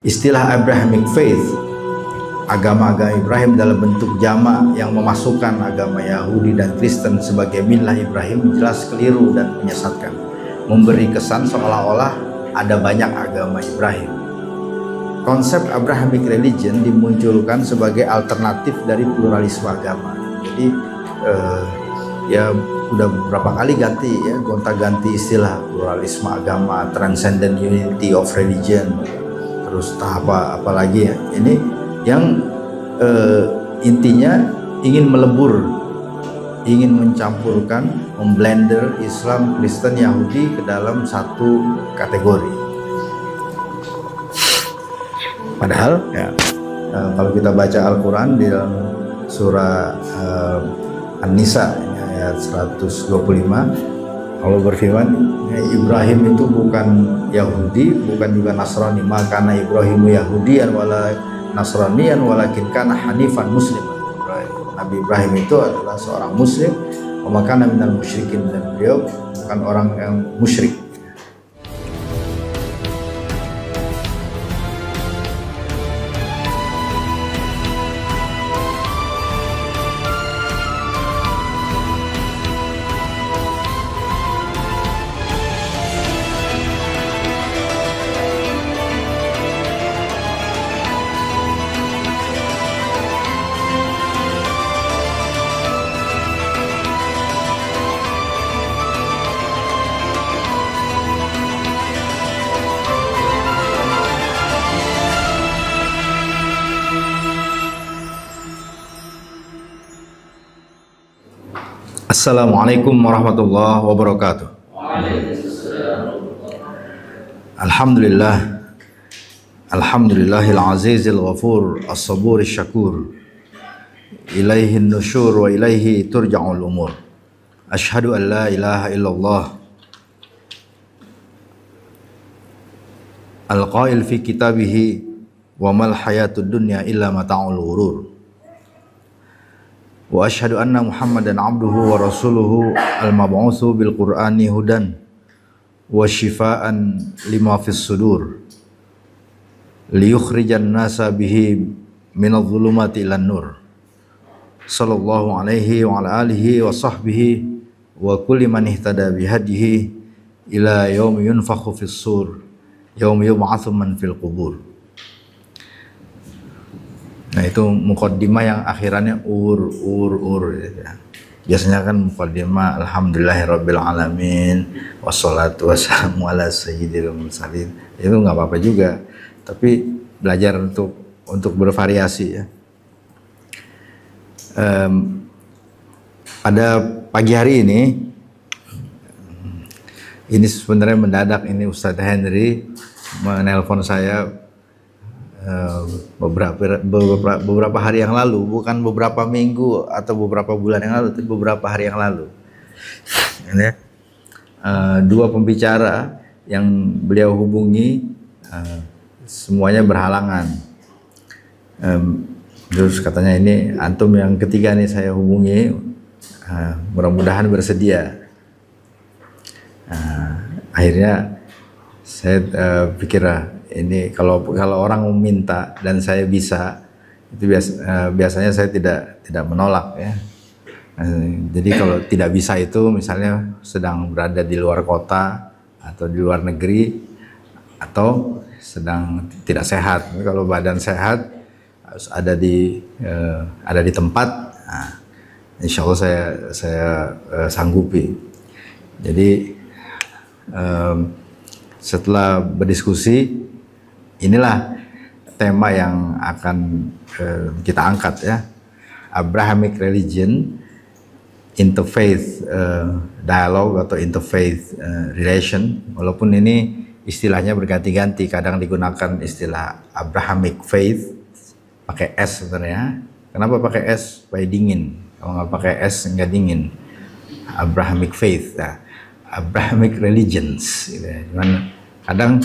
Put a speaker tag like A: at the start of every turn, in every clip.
A: Istilah Abrahamic Faith, agama-agama Ibrahim dalam bentuk jamak yang memasukkan agama Yahudi dan Kristen sebagai millah Ibrahim jelas keliru dan menyesatkan, memberi kesan seolah-olah ada banyak agama Ibrahim. Konsep Abrahamic religion dimunculkan sebagai alternatif dari pluralisme agama. Jadi ya udah beberapa kali ganti ya, gonta-ganti istilah pluralisme agama, transcendent unity of religion, terus apa lagi ya. Ini yang intinya ingin melebur, ingin mencampurkan, memblender Islam, Kristen, Yahudi ke dalam satu kategori. Padahal ya, kalau kita baca Al-Quran di dalam surah An-Nisa ayat 125, Allah berfirman, Ibrahim itu bukan Yahudi, bukan juga Nasrani, maka Ibrahimu Yahudian wala Nasranian walakin kana hanifan muslim. Nabi Ibrahim itu adalah seorang muslim, maka minal musyrikin, dan beliau bukan orang yang musyrik. Assalamualaikum warahmatullahi wabarakatuh. Alhamdulillah, alhamdulillahil azizil ghafur, as-sabur syakur, ilaihin nusyur wa ilaihi turja'ul umur. Asyhadu an la ilaha illallah al-qail fi kitabihi wa mal hayatud dunya illa mata'ul ghurur. Wa asyhadu anna Muhammadan abduhu wa rasuluhu al-mab'utsu bil Qur'ani hudan wa shifaan lima fis sudur liyukhrijan nasa bihi minadh dhulumati ilan nur. Sallallahu alaihi wa ala alihi wa sahbihi wa kulli man ihtada bihadihi ila yaumi yunfakhu fis sur yaumi yub'atsu man fil qubur. Nah, itu muqaddimah yang akhirannya ur gitu ya. Biasanya kan muqaddimah alhamdulillahirabbil alamin wassalatu wassalamu ala sayyidil mursalin. Itu nggak apa-apa juga, tapi belajar untuk bervariasi ya. Pada pagi hari ini sebenarnya mendadak, ini Ustadz Henry menelpon saya beberapa hari yang lalu, bukan beberapa minggu atau beberapa bulan yang lalu, tapi beberapa hari yang lalu. Ini dua pembicara yang beliau hubungi semuanya berhalangan. Terus katanya, ini antum yang ketiga nih saya hubungi, mudah-mudahan bersedia. Akhirnya saya pikir ini kalau orang meminta dan saya bisa, itu biasanya saya tidak menolak ya. Jadi kalau tidak bisa itu misalnya sedang berada di luar kota atau di luar negeri atau sedang tidak sehat. Kalau badan sehat harus ada di tempat, nah, insya Allah saya sanggupi. Jadi setelah berdiskusi, inilah tema yang akan kita angkat ya, Abrahamic religion, interfaith dialogue atau interfaith relation. Walaupun ini istilahnya berganti-ganti, kadang digunakan istilah Abrahamic faith pakai S sebenarnya. Kenapa pakai S? Supaya dingin. Kalau nggak pakai S nggak dingin. Abrahamic faith, ya. Abrahamic religions gitu ya. Cuman kadang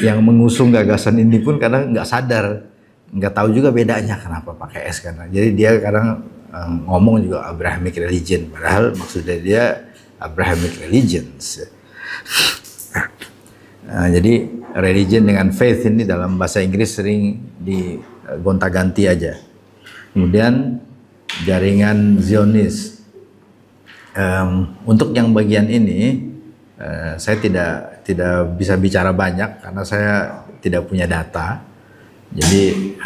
A: yang mengusung gagasan ini pun kadang nggak sadar, nggak tahu juga bedanya kenapa pakai S, karena jadi dia kadang ngomong juga Abrahamic religion, padahal maksudnya dia Abrahamic religions. Jadi religion dengan faith ini dalam bahasa Inggris sering digonta-ganti aja. Kemudian jaringan Zionis. Untuk yang bagian ini saya tidak bisa bicara banyak karena saya tidak punya data. Jadi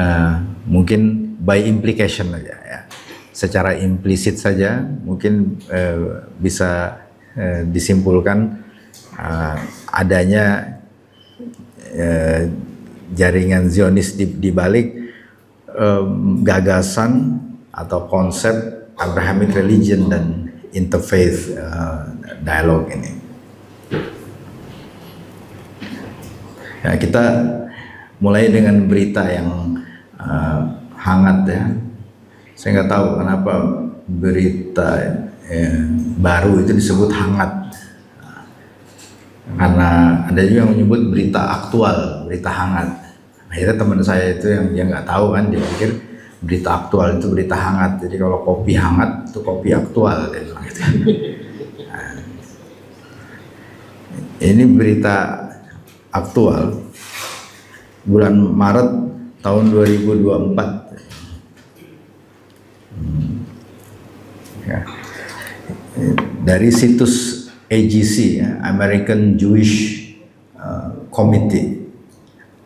A: mungkin by implication aja ya. Secara implisit saja mungkin bisa disimpulkan adanya jaringan Zionis di balik gagasan atau konsep Abrahamic religion dan interfaith dialog ini. Ya, kita mulai dengan berita yang hangat ya. Saya nggak tahu kenapa berita baru itu disebut hangat. Karena ada juga yang menyebut berita aktual, berita hangat. Akhirnya teman saya itu yang dia nggak tahu kan, dia pikir berita aktual itu berita hangat. Jadi kalau kopi hangat itu kopi aktual, dia bilang gitu. Nah, ini berita aktual bulan Maret tahun 2024. Ya. Dari situs AJC ya, American Jewish Committee,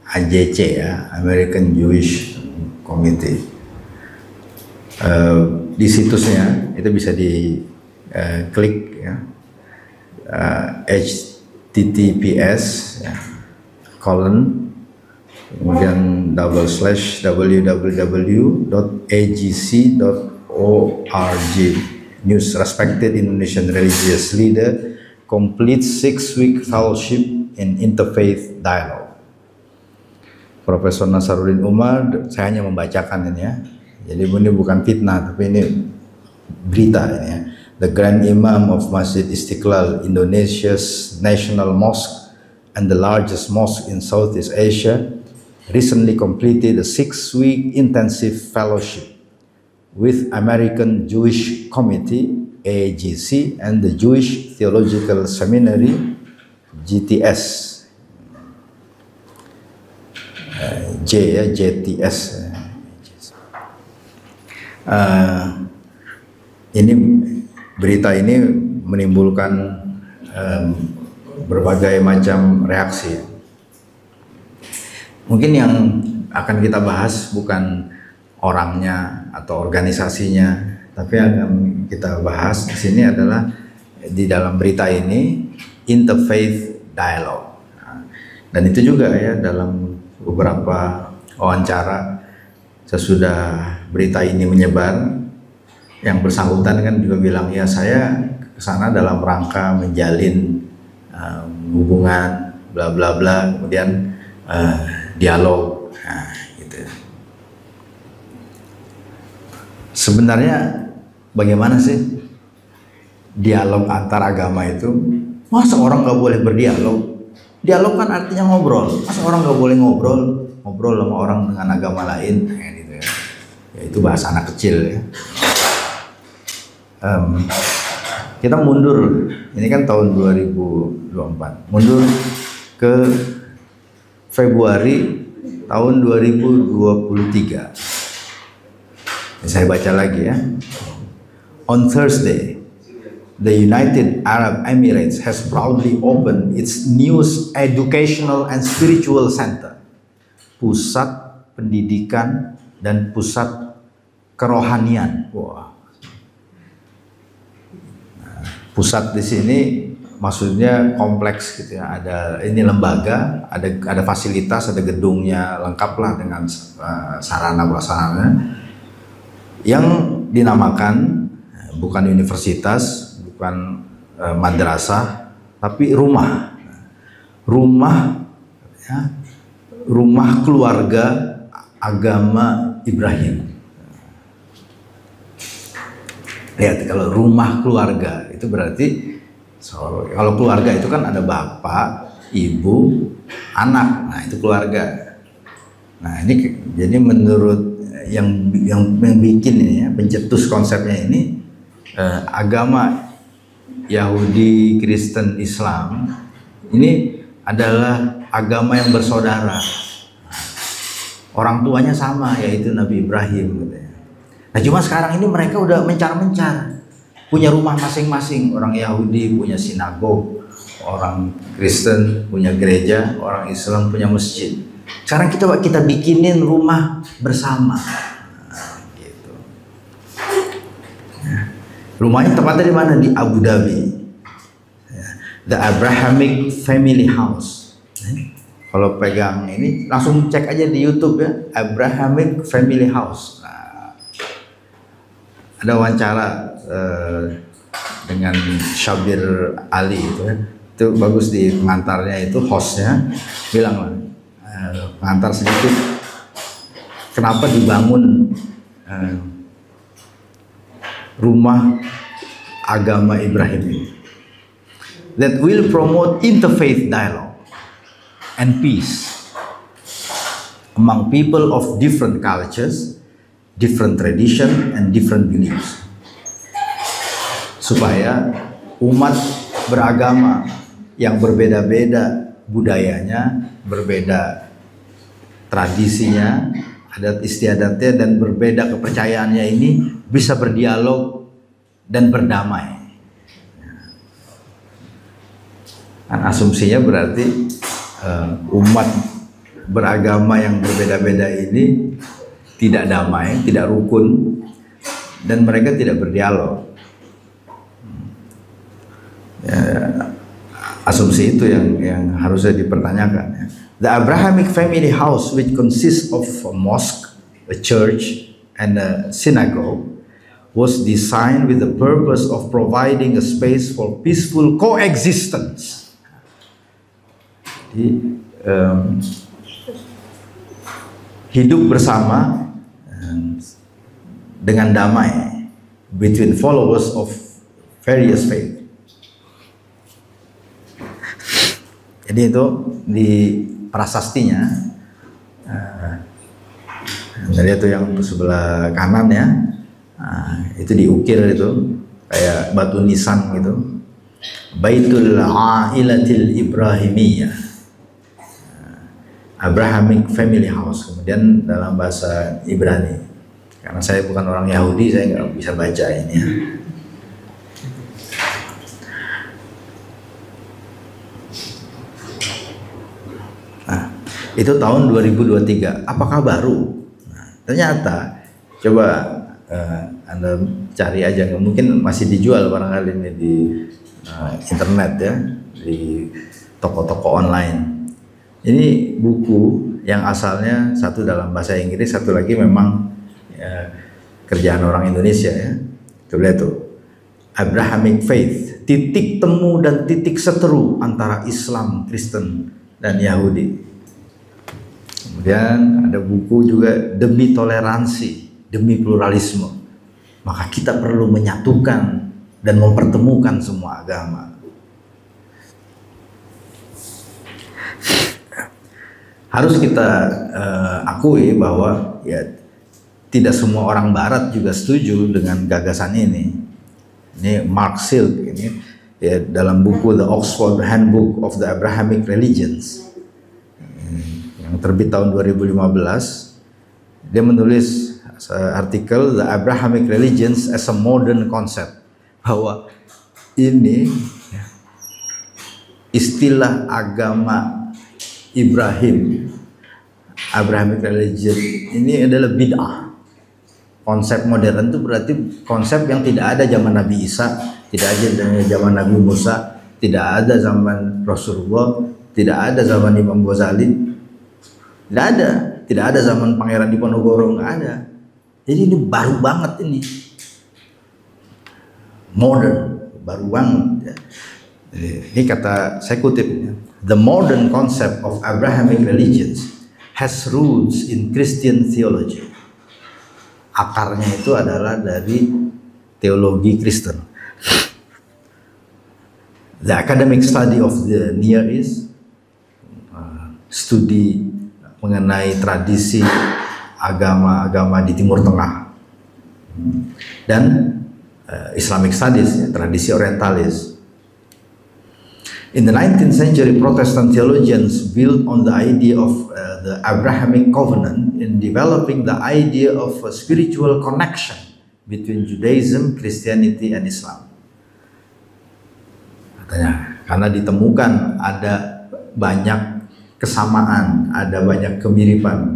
A: AJC ya, American Jewish Committee. Di situsnya itu bisa diklik ya, https ya, kemudian //www.agc.org. News: respected Indonesian religious leader completes 6-week fellowship in interfaith dialogue. Profesor Nasaruddin Umar, saya hanya membacakan ini ya. Jadi ini bukan fitnah, tapi ini berita ini ya. The Grand Imam of Masjid Istiqlal, Indonesia's national mosque and the largest mosque in Southeast Asia, recently completed a 6-week intensive fellowship with American Jewish Committee, AJC, and the Jewish Theological Seminary, GTS. JTS. Ini berita ini menimbulkan berbagai macam reaksi. Mungkin yang akan kita bahas bukan orangnya atau organisasinya, tapi akan kita bahas di sini adalah di dalam berita ini interfaith dialogue. Dan itu juga ya dalam beberapa wawancara sesudah berita ini menyebar, yang bersangkutan kan juga bilang ya saya kesana dalam rangka menjalin hubungan bla bla bla, kemudian dialog. Nah, gitu. Sebenarnya bagaimana sih dialog antar agama itu? Masa orang nggak boleh berdialog? Dialog kan artinya ngobrol. Masa orang nggak boleh ngobrol sama orang dengan agama lain? Nah, gitu ya. Ya itu bahasa anak kecil ya. Kita mundur, ini kan tahun 2024, mundur ke Februari tahun 2023. Saya baca lagi ya. On Thursday, the United Arab Emirates has proudly opened its newest educational and spiritual center, pusat pendidikan dan pusat kerohanian. Wah. Pusat di sini maksudnya kompleks gitu ya. Ada ini lembaga, ada fasilitas, ada gedungnya lengkap lah dengan sarana prasarana yang dinamakan bukan universitas, bukan madrasah, tapi rumah ya, rumah keluarga agama Ibrahim. Lihat, kalau rumah keluarga itu berarti kalau keluarga itu kan ada bapak, ibu, anak. Nah, itu keluarga. Nah, ini jadi menurut yang bikin ini ya, pencetus konsepnya ini agama Yahudi, Kristen, Islam ini adalah agama yang bersaudara. Orang tuanya sama, yaitu Nabi Ibrahim. Nah cuma sekarang ini mereka udah mencar-mencar, punya rumah masing-masing. Orang Yahudi punya sinagog, orang Kristen punya gereja, orang Islam punya masjid. Sekarang kita bikinin rumah bersama. Gitu. Rumahnya tempatnya di mana? Di Abu Dhabi. The Abrahamic Family House. Kalau pegang ini langsung cek aja di YouTube ya, Abrahamic Family House. Nah, ada wawancara dengan Syabir Ali itu bagus, di pengantarnya itu hostnya bilang pengantar sedikit kenapa dibangun rumah agama Ibrahim ini, that will promote interfaith dialogue and peace among people of different cultures, different tradition, and different beliefs. Supaya umat beragama yang berbeda-beda budayanya, berbeda tradisinya, adat istiadatnya, dan berbeda kepercayaannya ini bisa berdialog dan berdamai. Kan asumsinya berarti umat beragama yang berbeda-beda ini tidak damai, tidak rukun, dan mereka tidak berdialog. Ya, asumsi itu yang harusnya dipertanyakan. Ya. The Abrahamic Family House, which consists of a mosque, a church, and a synagogue, was designed with the purpose of providing a space for peaceful coexistence. Jadi, hidup bersama dengan damai between followers of various faith. Jadi itu di prasastinya, lihat tuh yang sebelah kanan ya, itu diukir itu kayak batu nisan gitu, Baitul Ailatil Ibrahimiyah, Abrahamic Family House. Kemudian dalam bahasa Ibrani, karena saya bukan orang Yahudi, saya nggak bisa baca ini ya. Nah, itu tahun 2023. Apakah baru? Nah, ternyata coba Anda cari aja, mungkin masih dijual barangkali ini di internet ya, di toko-toko online. Ini buku yang asalnya satu dalam bahasa Inggris, satu lagi memang ya, kerjaan orang Indonesia ya. Coba lihat tuh, Abrahamic Faith, titik temu dan titik seteru antara Islam, Kristen, dan Yahudi. Kemudian ada buku juga, Demi Toleransi, Demi Pluralisme. Maka kita perlu menyatukan dan mempertemukan semua agama. Harus kita akui bahwa ya tidak semua orang Barat juga setuju dengan gagasan ini. Ini Mark Silk ini ya, dalam buku The Oxford Handbook of the Abrahamic Religions yang terbit tahun 2015, dia menulis artikel The Abrahamic Religions as a Modern Concept, bahwa ini ya, istilah agama Ibrahim, Abrahamic Religion ini adalah bid'ah. Konsep modern itu berarti konsep yang tidak ada zaman Nabi Isa, tidak ada zaman Nabi Musa, tidak ada zaman Rasulullah, tidak ada zaman Imam Ghazali, tidak ada zaman Pangeran Diponegoro, nggak ada. Jadi ini baru banget, ini modern, baru banget. Ya. Ini kata saya kutip ya. The modern concept of Abrahamic religions has roots in Christian theology. Akarnya itu adalah dari teologi Kristen. The academic study of the Near East, studi mengenai tradisi agama-agama di Timur Tengah, dan Islamic studies, tradisi orientalis. In the 19th century, Protestant theologians built on the idea of the Abrahamic covenant in developing the idea of a spiritual connection between Judaism, Christianity, and Islam. Katanya, karena ditemukan ada banyak kesamaan, ada banyak kemiripan,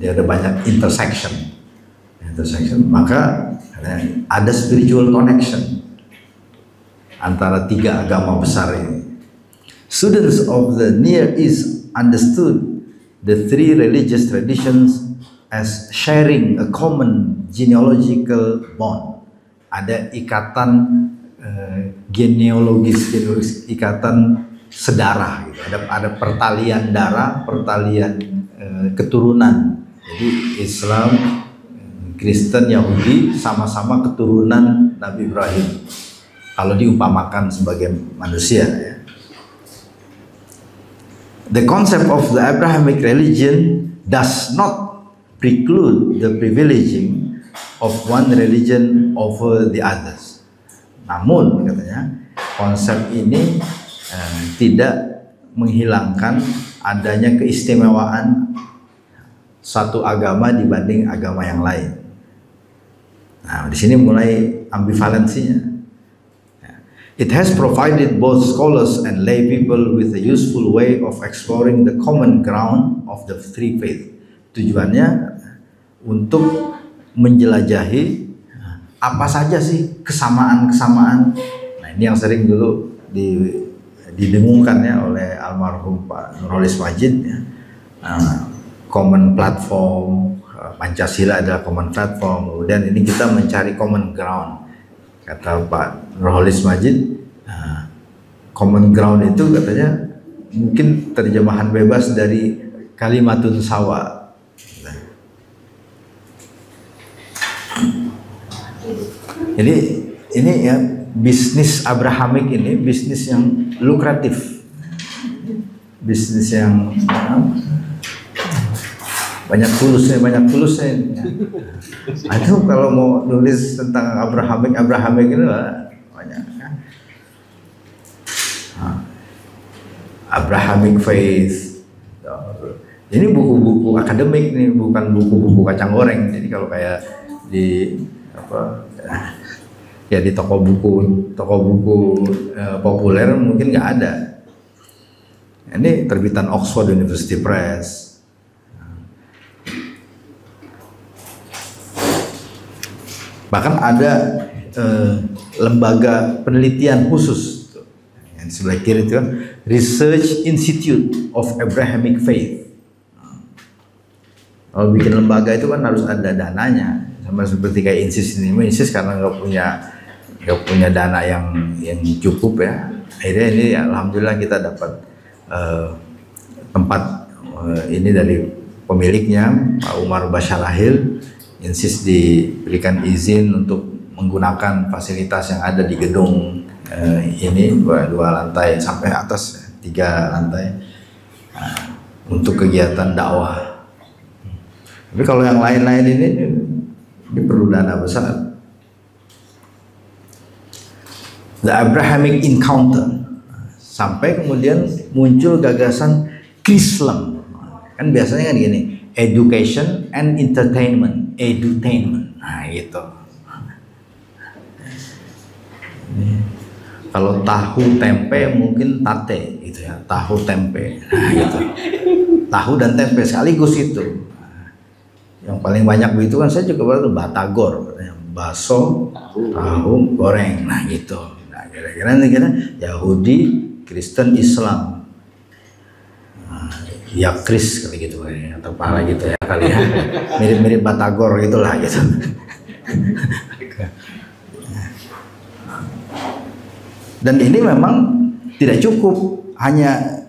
A: ada banyak intersection, maka ada spiritual connection antara tiga agama besar ini. Students of the Near East understood the three religious traditions as sharing a common genealogical bond. Ada ikatan genealogis, ikatan sedarah gitu. Ada pertalian darah, pertalian keturunan. Jadi Islam, Kristen, Yahudi sama-sama keturunan Nabi Ibrahim. Kalau diumpamakan sebagai manusia, ya. The concept of the Abrahamic religion does not preclude the privileging of one religion over the others. Namun katanya konsep ini tidak menghilangkan adanya keistimewaan satu agama dibanding agama yang lain. Nah, di sini mulai ambivalensinya. It has provided both scholars and lay people with a useful way of exploring the common ground of the three faith. Tujuannya untuk menjelajahi apa saja sih kesamaan-kesamaan. Nah, ini yang sering dulu didengungkan ya oleh almarhum Pak Nurholis Majid ya. Common platform, Pancasila adalah common platform. Kemudian ini kita mencari common ground. Kata Pak Nurholis Majid, common ground itu katanya mungkin terjemahan bebas dari kalimatun sawa. Jadi ini ya bisnis Abrahamik ini bisnis yang lukratif, bisnis yang banyak tulusnya. Itu kalau mau nulis tentang Abrahamik itu banyak. Abrahamic faith. Ini buku-buku akademik nih, bukan buku-buku kacang goreng. Jadi kalau kayak di di toko buku populer mungkin nggak ada. Ini terbitan Oxford University Press. Bahkan ada lembaga penelitian khusus yang di sebelah kiri itu kan, Research Institute of Abrahamic Faith. Kalau bikin lembaga itu kan harus ada dananya, sama seperti kayak INSIS ini. INSIS karena nggak punya dana yang cukup ya. Akhirnya ini alhamdulillah kita dapat tempat ini dari pemiliknya Pak Umar Basyarahil. INSIS diberikan izin untuk menggunakan fasilitas yang ada di gedung ini dua lantai sampai atas 3 lantai untuk kegiatan dakwah. Tapi kalau yang lain-lain ini perlu dana besar. The Abrahamic Encounter, sampai kemudian muncul gagasan Krislam. Kan biasanya kan gini, education and entertainment, edutainment. Nah gitu. Kalau tahu tempe mungkin tate gitu ya, tahu tempe. Nah gitu. Tahu dan tempe sekaligus itu. Yang paling banyak begitu kan saya juga baru batagor, bakso, tahu goreng. Nah gitu. Nah kira-kira Yahudi, Kristen, Islam. Ya Kris kali gitu atau apa gitu ya kali ya, mirip-mirip batagor gitulah gitu. Dan ini memang tidak cukup hanya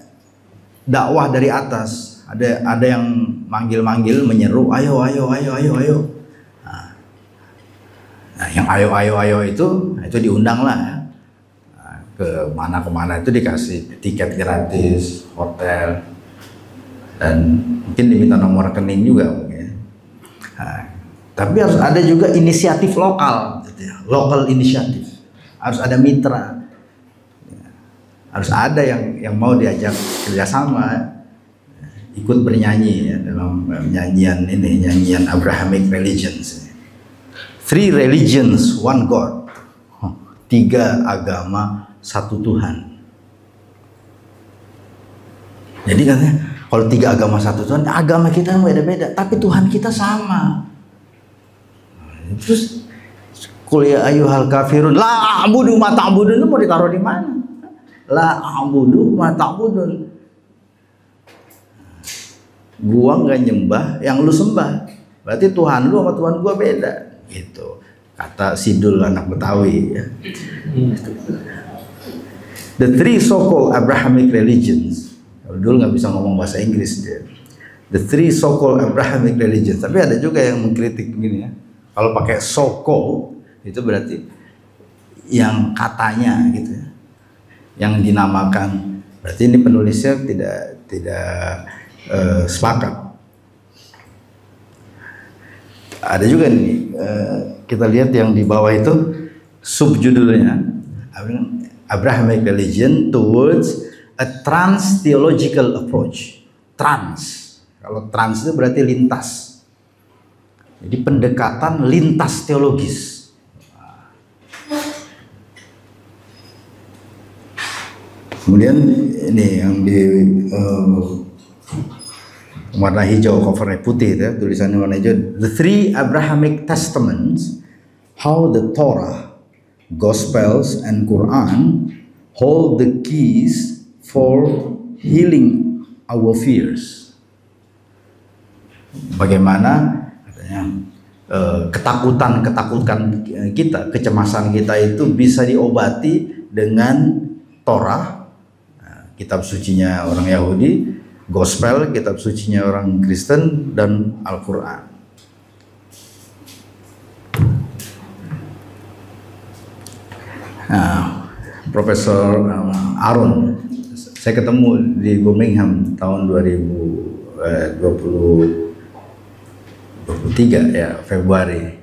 A: dakwah dari atas, ada yang manggil-manggil, menyeru, ayo. Nah, yang ayo itu diundang lah ya. Ke mana-kemana itu dikasih tiket gratis, hotel. Dan mungkin diminta nomor rekening juga mungkin. Nah, tapi harus ada juga inisiatif lokal, gitu ya. Local inisiatif. Harus ada mitra. harus ada yang mau diajak kerjasama, ikut bernyanyi ya, dalam nyanyian Abrahamic religions. 3 religions, one God. 3 agama, satu Tuhan. Jadi katanya kalau 3 agama satu Tuhan, agama kita beda-beda, tapi Tuhan kita sama. Terus kuliah ayyuhal kafirun la a'budu ma ta'budun itu mau ditaruh di mana? La a'budu ma ta'budun. Gua nggak nyembah yang lu sembah. Berarti Tuhan lu sama Tuhan gua beda. Gitu. Kata Sidul anak Betawi ya. The 3 so-called Abrahamic religions. Dulu nggak bisa ngomong bahasa Inggris dia. The 3 so-called Abrahamic religions. Tapi ada juga yang mengkritik begini ya. Kalau pakai so-called itu berarti yang katanya gitu ya, yang dinamakan. Berarti ini penulisnya tidak sepakat. Ada juga nih kita lihat yang di bawah itu subjudulnya Abrahamic religion towards a trans theological approach. Trans, kalau trans itu berarti lintas. Jadi pendekatan lintas teologis. Kemudian ini yang di warna hijau, covernya putih ya, tulisannya warna hijau. The 3 Abrahamic Testaments, how the Torah, Gospels, and Quran hold the keys for healing our fears. Bagaimana ketakutan kita, kecemasan kita itu bisa diobati dengan Torah, kitab sucinya orang Yahudi, Gospel, kitab sucinya orang Kristen, dan Al-Quran. Nah, Profesor Aaron, saya ketemu di Birmingham tahun 2023 ya, Februari.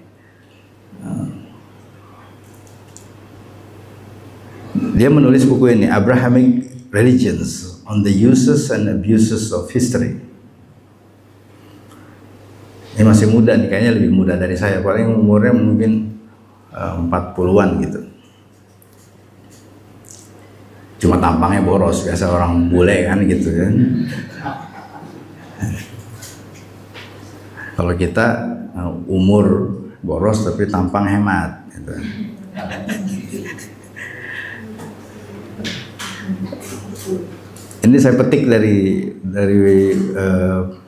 A: Dia menulis buku ini, Abrahamic Religions on the Uses and Abuses of History. Ini masih muda nih, kayaknya lebih muda dari saya, paling umurnya mungkin 40-an gitu. Cuma tampangnya boros, biasa orang bule kan gitu kan. Kalau kita umur boros tapi tampang hemat gitu. Ini saya petik dari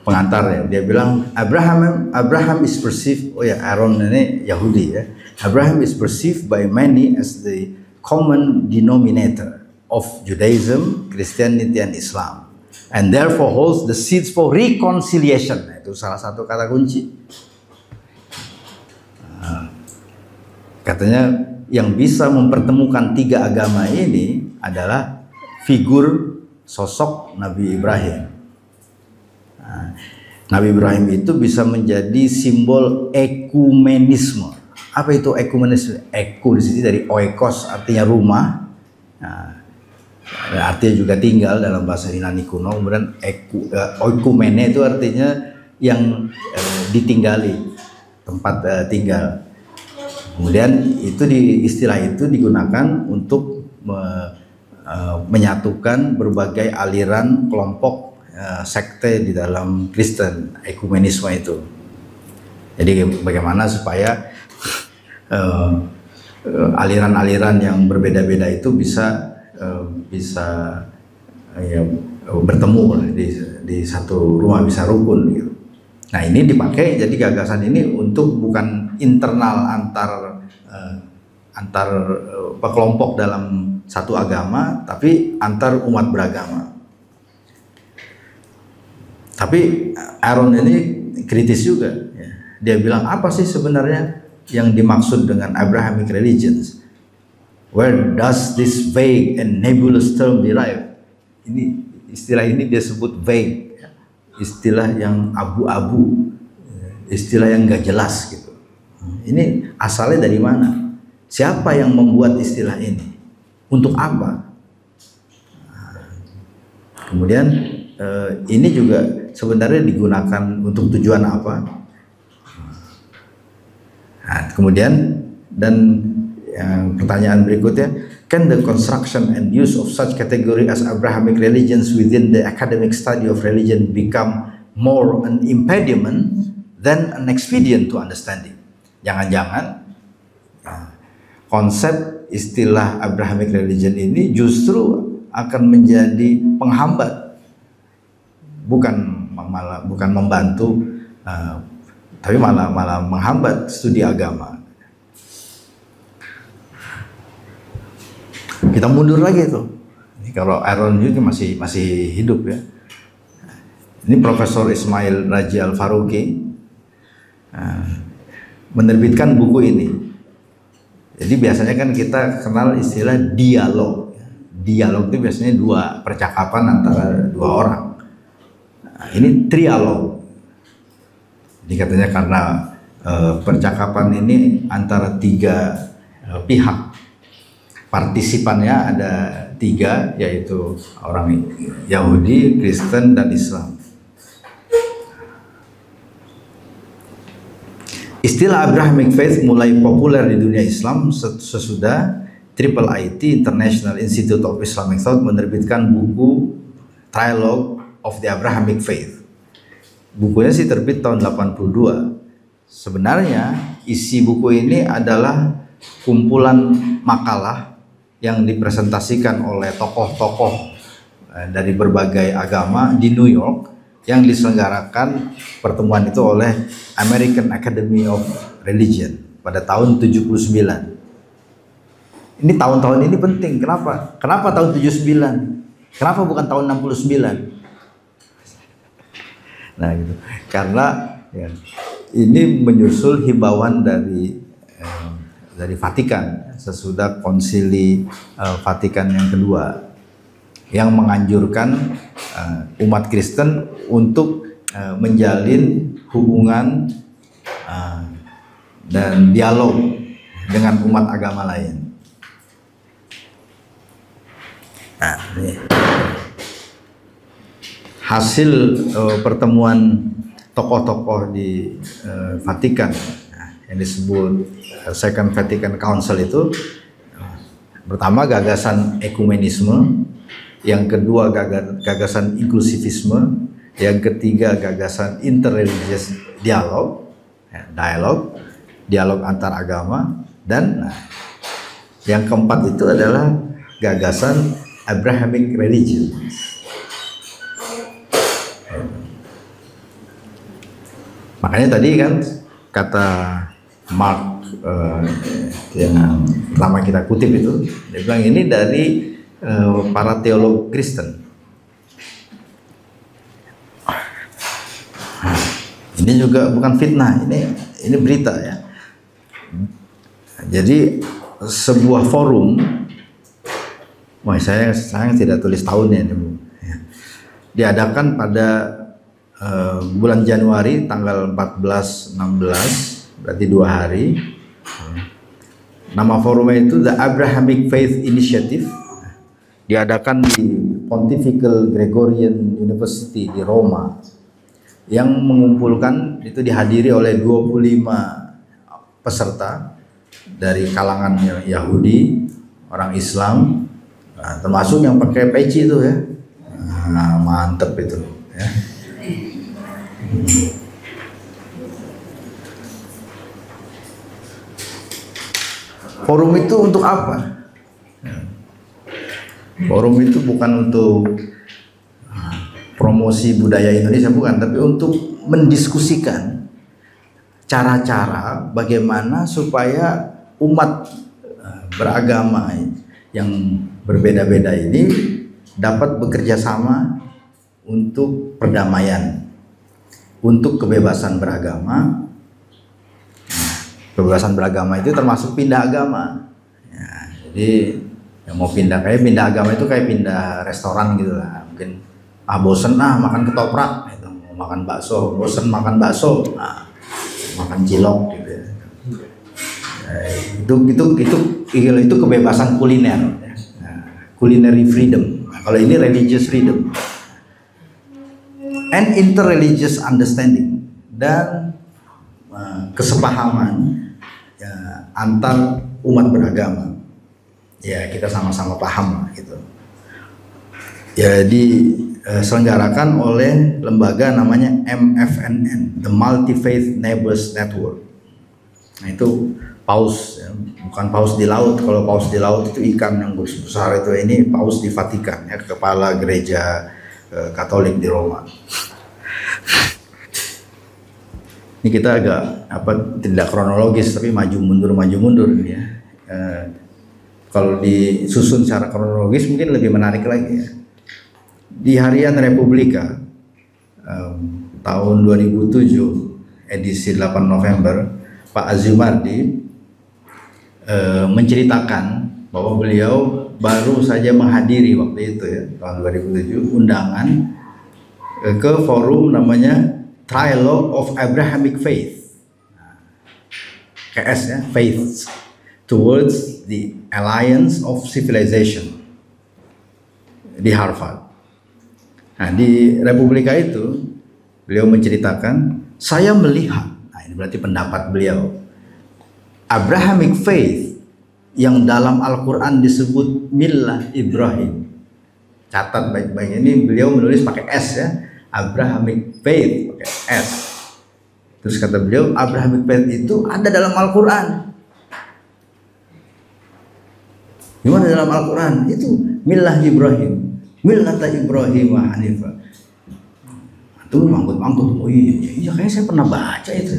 A: pengantar ya. Dia bilang Abraham is perceived, oh ya, Aaron ini Yahudi ya. Abraham is perceived by many as the common denominator of Judaism, Christianity, and Islam, and therefore holds the seeds for reconciliation. Nah, itu salah satu kata kunci. Katanya yang bisa mempertemukan 3 agama ini adalah figur sosok Nabi Ibrahim. Nabi Ibrahim itu bisa menjadi simbol ekumenisme. Apa itu ekumenisme? Eku di sini dari oikos, artinya rumah. Artinya juga tinggal dalam bahasa Yunani kuno. Kemudian oikumene itu artinya yang ditinggali, tempat tinggal. Kemudian itu istilah itu digunakan untuk menyatukan berbagai aliran kelompok sekte di dalam Kristen, ekumenisme itu. Jadi bagaimana supaya aliran-aliran yang berbeda-beda itu bisa bertemu di satu rumah, bisa rukun gitu. Nah, ini dipakai, jadi gagasan ini untuk bukan internal antar kelompok dalam satu agama, tapi antar umat beragama. Tapi Aaron ini kritis juga ya. Dia bilang, apa sih sebenarnya yang dimaksud dengan Abrahamic religions? Where does this vague and nebulous term derive? Ini istilah ini dia sebut vague, istilah yang abu-abu, istilah yang gak jelas gitu. Ini asalnya dari mana? Siapa yang membuat istilah ini? Untuk apa? Kemudian ini juga sebenarnya digunakan untuk tujuan apa? Nah, kemudian dan yang pertanyaan berikutnya, can the construction and use of such category as Abrahamic religions within the academic study of religion become more an impediment than an expedient to understanding? Jangan-jangan konsep istilah Abrahamic religion ini justru akan menjadi penghambat, bukan membantu, tapi malah menghambat studi agama. Kita mundur lagi tuh. Ini kalau Aaron juga masih hidup ya. Ini Profesor Ismail Raji Al-Faruqi menerbitkan buku ini. Jadi biasanya kan kita kenal istilah dialog. Dialog itu biasanya dua percakapan antara dua orang. Nah, ini trialog. Jadi katanya karena percakapan ini antara tiga pihak. Partisipannya ada tiga, yaitu orang Yahudi, Kristen, dan Islam. Istilah Abrahamic Faith mulai populer di dunia Islam sesudah IIIT International Institute of Islamic Thought menerbitkan buku Trialogue of the Abrahamic Faith. Bukunya sih terbit tahun 82. Sebenarnya isi buku ini adalah kumpulan makalah yang dipresentasikan oleh tokoh-tokoh dari berbagai agama di New York yang diselenggarakan pertemuan itu oleh American Academy of Religion pada tahun 79. Ini tahun-tahun ini penting. Kenapa? Kenapa tahun 79? Kenapa bukan tahun 69? Nah, gitu. Karena ya, ini menyusul himbauan dari Vatikan sesudah Konsili Vatikan yang kedua yang menganjurkan umat Kristen untuk menjalin hubungan dan dialog dengan umat agama lain. Nah, ini hasil pertemuan tokoh-tokoh di Vatikan yang disebut Second Vatican Council itu, pertama gagasan ekumenisme, yang kedua gagasan inklusivisme, yang ketiga gagasan interreligious dialog antar agama, dan yang keempat itu adalah gagasan Abrahamic religion. Makanya tadi kan kata Mark yang pertama kita kutip itu, dia bilang ini dari para teolog Kristen. Ini juga bukan fitnah, ini berita ya. Jadi sebuah forum, saya tidak tulis tahunnya ini, diadakan pada bulan Januari tanggal 14-16, berarti 2 hari. Nama forumnya itu The Abrahamic Faith Initiative, diadakan di Pontifical Gregorian University di Roma, yang mengumpulkan, itu dihadiri oleh 25 peserta dari kalangan Yahudi, orang Islam, termasuk yang pakai peci itu ya. Mantep itu ya. Forum itu untuk apa? Forum itu bukan untuk promosi budaya Indonesia, bukan, tapi untuk mendiskusikan cara-cara bagaimana supaya umat beragama yang berbeda-beda ini dapat bekerja sama untuk perdamaian, untuk kebebasan beragama. Kebebasan beragama itu termasuk pindah agama. Ya, jadi yang mau pindah agama itu kayak pindah restoran gitu lah. Mungkin bosen makan ketoprak, gitu. Mau makan bakso, bosen makan bakso, makan cilok gitu. Ya, itu kebebasan kuliner, ya. Culinary freedom. Nah, kalau ini religious freedom. and interreligious understanding, dan kesepahaman ya, antar umat beragama. Ya kita sama-sama paham gitu. Ya diselenggarakan oleh lembaga namanya MFNN, The Multi Faith Neighbors Network. Nah itu paus, ya. Bukan paus di laut. Kalau paus di laut itu ikan yang besar itu. Ini paus di Vatikan, ya, kepala gereja Katolik di Roma. Ini kita agak tidak kronologis, tapi maju mundur ya. Kalau disusun secara kronologis mungkin lebih menarik lagi ya. Di Harian Republika tahun 2007 edisi 8 November, Pak Azumardi menceritakan bahwa beliau baru saja menghadiri waktu itu ya, tahun 2007, undangan ke forum namanya Trilogue of Abrahamic Faith, KS ya, Faith Towards the Alliance of Civilization di Harvard. Nah di Republika itu beliau menceritakan, saya melihat, nah ini berarti pendapat beliau, Abrahamic Faith yang dalam Al-Quran disebut Millah Ibrahim. Catat baik-baik, ini beliau menulis pakai S ya, Abrahamic Faith pakai S. Terus kata beliau, Abrahamic Faith itu ada dalam Al-Quran. Gimana dalam Al-Quran? Itu Millah Ibrahim, Millata Ibrahim wa Hanifah. Itu mangkut-mangkut. Oh iya kayaknya saya pernah baca itu.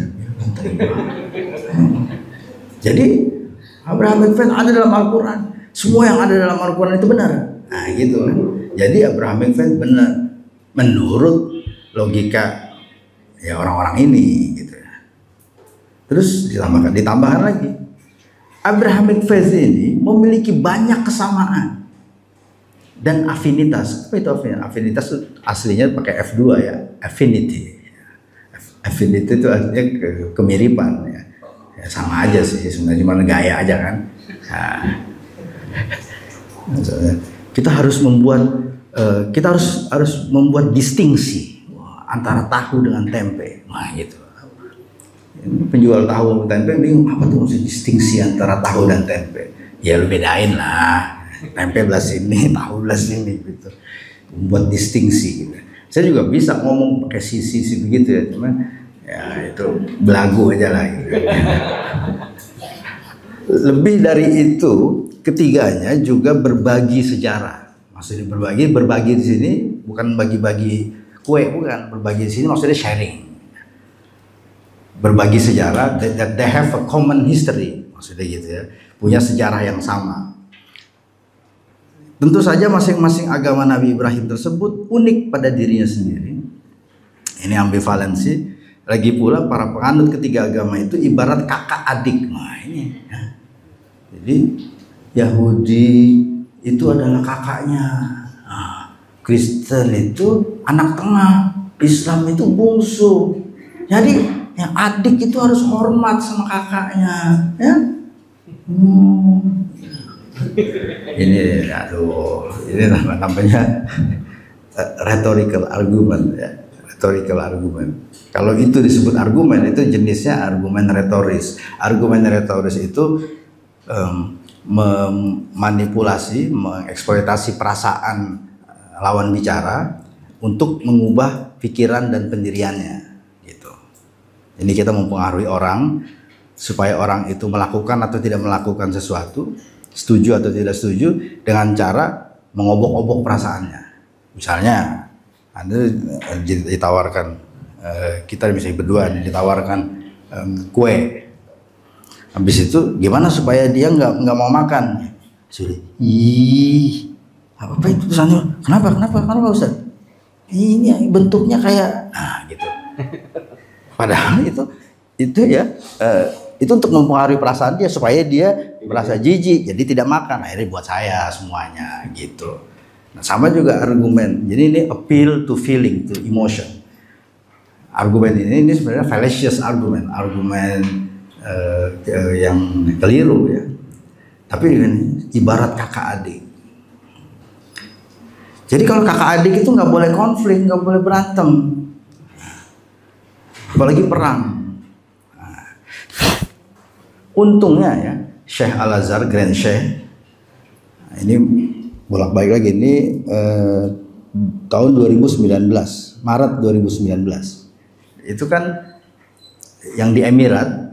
A: Jadi Abrahamic Faith ada dalam Al-Quran. Semua yang ada dalam Al-Quran itu benar. Nah gitu. Jadi Abrahamic Faith benar menurut logika ya orang-orang ini gitu ya. Terus ditambahkan lagi, Abrahamic Faith ini memiliki banyak kesamaan dan afinitas. Apa itu afinitas? Afinitas itu aslinya pakai F2 ya, affinity. Affinity itu artinya kemiripan ya. Ya sama aja sih sebenarnya, cuma gaya aja kan. Nah, kita harus membuat distingsi antara tahu dengan tempe. Nah gitu. Ini penjual tahu dan tempe bingung apa tuh maksud distingsi antara tahu dan tempe. Ya lu bedain lah, tempe belah sini, tahu belah sini gitu. Membuat distingsi gitu. Saya juga bisa ngomong pakai sisi begitu ya, cuman ya itu belagu aja lah gitu. Lebih dari itu, ketiganya juga berbagi sejarah. Maksudnya berbagi di sini bukan bagi-bagi kue, bukan. Berbagi di sini maksudnya sharing. Berbagi sejarah, that they have a common history, maksudnya gitu ya, punya sejarah yang sama. Tentu saja masing-masing agama Nabi Ibrahim tersebut unik pada dirinya sendiri. Ini ambivalensi. Lagi pula para penganut ketiga agama itu ibarat kakak adik. Nah ini ya. Jadi Yahudi itu adalah kakaknya, nah, Kristen itu anak tengah, Islam itu bungsu. Jadi yang adik itu harus hormat sama kakaknya, ya. Ini namanya rhetorical argument ya, rhetorical argument. Kalau itu disebut argumen, itu jenisnya argumen retoris. Argumen retoris itu memanipulasi, mengeksploitasi perasaan lawan bicara untuk mengubah pikiran dan pendiriannya. Ini kita mempengaruhi orang supaya orang itu melakukan atau tidak melakukan sesuatu, setuju atau tidak setuju, dengan cara mengobok-obok perasaannya. Misalnya Anda ditawarkan, kita misalnya berdua ditawarkan kue, habis itu gimana supaya dia nggak mau makan? Sudah, apa itu tulisannya? Kenapa Ustaz? Ini bentuknya kayak, nah gitu. Padahal itu ya itu untuk mempengaruhi perasaan dia supaya dia merasa jijik, jadi tidak makan. Akhirnya buat saya semuanya gitu. Nah, sama juga argumen. Jadi ini appeal to feeling, to emotion. Argumen ini sebenarnya fallacious argument yang keliru ya. Tapi ini ibarat kakak adik. Jadi kalau kakak adik itu nggak boleh konflik, nggak boleh berantem. apalagi perang. Nah, untungnya ya Syekh Al-Azhar, Grand Syekh, nah, ini bolak-balik lagi, ini tahun 2019, Maret 2019, itu kan yang di Emirat,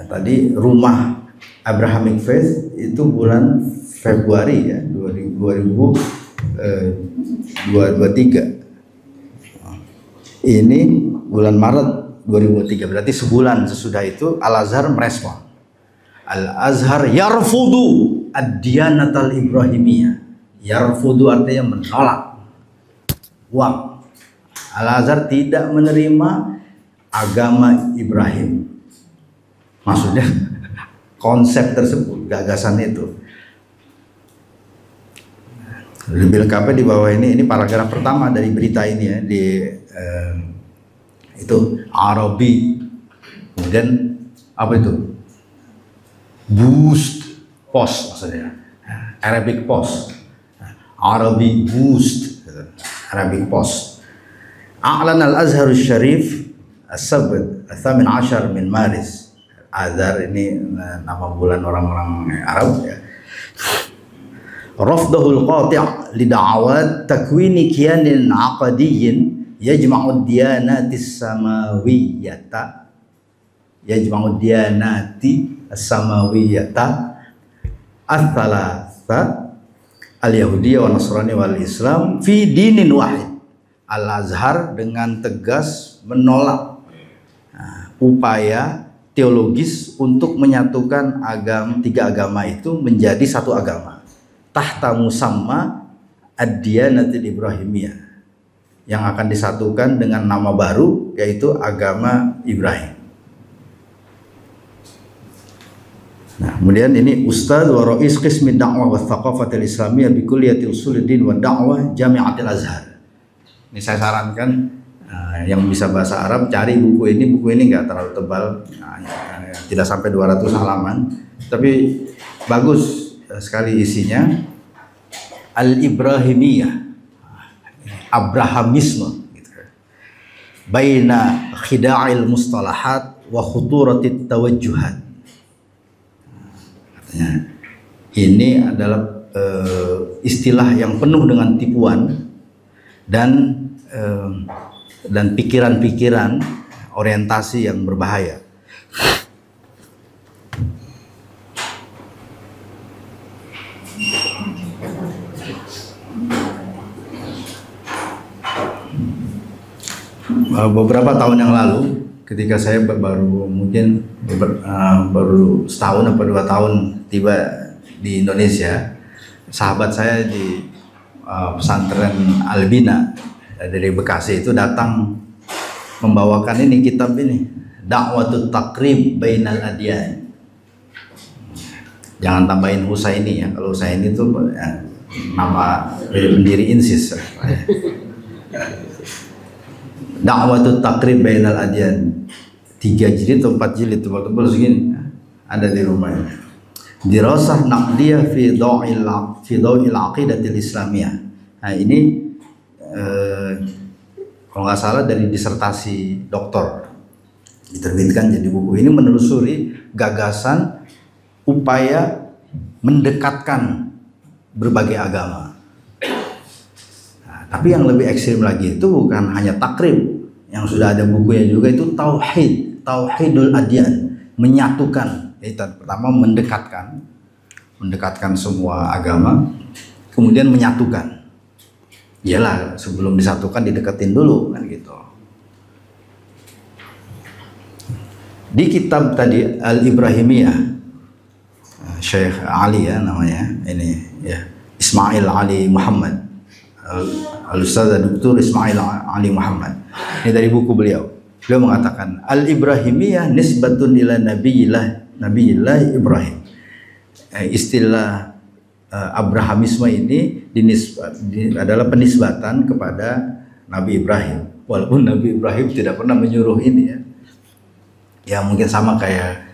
A: tadi rumah Abrahamic Faith itu bulan Februari ya 2023. Ini bulan Maret 2003, berarti sebulan sesudah itu Al-Azhar merespon. Al-Azhar yarfudu ad-diyanatal Ibrahimiyah. Yarfudu artinya menolak. Wang. Al-Azhar tidak menerima agama Ibrahim. Maksudnya konsep tersebut, gagasan itu. Lebih lengkapnya di bawah ini paragraf pertama dari berita ini ya, di itu Arabi, kemudian apa itu, Boost Post, maksudnya Arabic Post, Arabi Boost, Arabic Post. A'lan al-Azhar al-Sharif as-Sabt al-Thamin Ashar min Maris. Azhar ini nama bulan orang-orang Arab ya. Rafdahul qati' li da'awat takwini kiyanin aqadiyyin yajma'ud diyanati samawiyata ats-tsalatsa al-yahudiyah wa nasrani wal islam fi dinin wahid. Al-Azhar dengan tegas menolak upaya teologis untuk menyatukan tiga agama itu menjadi satu agama tahta musamma ad-diyanatil Ibrahimiyah, yang akan disatukan dengan nama baru yaitu agama Ibrahim. Nah, kemudian ini Ustadz wa Rais Qismi Da'wah wa Thaqafatil Islamiyah bi Kulliyati Usuluddin wa Da'wah Jami'atil Azhar. Ini saya sarankan yang bisa bahasa Arab cari buku ini. Buku ini nggak terlalu tebal, tidak sampai 200 halaman, tapi bagus sekali isinya. Al-Ibrahimiyah, Abrahamisme gitu. Baina khida'il mustalahat wa khuturatit tawajjuhat. Artinya ini adalah istilah yang penuh dengan tipuan dan pikiran-pikiran orientasi yang berbahaya. Beberapa tahun yang lalu, ketika saya baru setahun atau 2 tahun tiba di Indonesia, sahabat saya di pesantren Albina dari Bekasi itu datang membawakan ini kitab ini, Da'watut Taqrib Bainal Adyan. Jangan tambahin Husaini ya, kalau Husaini itu nama pendiri INSIS. Da'watut Taqrib Bainal Adyan, 3 jilid atau 4 jilid tebal-tebal segini, ada di rumahnya. Dirasah naqdiyah fi daw'il aqidatil islamiyah. Nah ini kalau nggak salah dari disertasi doktor, diterbitkan jadi buku. Ini menelusuri gagasan upaya mendekatkan berbagai agama. Nah, tapi yang lebih ekstrim lagi itu bukan hanya takrib, yang sudah ada bukunya juga, itu tauhidul adyan, menyatukan. Itu pertama mendekatkan semua agama, kemudian menyatukan. Iyalah, sebelum disatukan dideketin dulu kan gitu. Di kitab tadi Al-Ibrahimiyah, Syekh Ali ya namanya, ini ya, Ismail Ali Muhammad, Al-Ustadz Dr. Ismail Ali Muhammad. Ini dari buku beliau. Beliau mengatakan Al-Ibrahimiyah nisbatun ila nabiyillah Ibrahim. Istilah Abrahamisme ini adalah penisbatan kepada Nabi Ibrahim, walaupun Nabi Ibrahim tidak pernah menyuruh ini ya. Ya mungkin sama kayak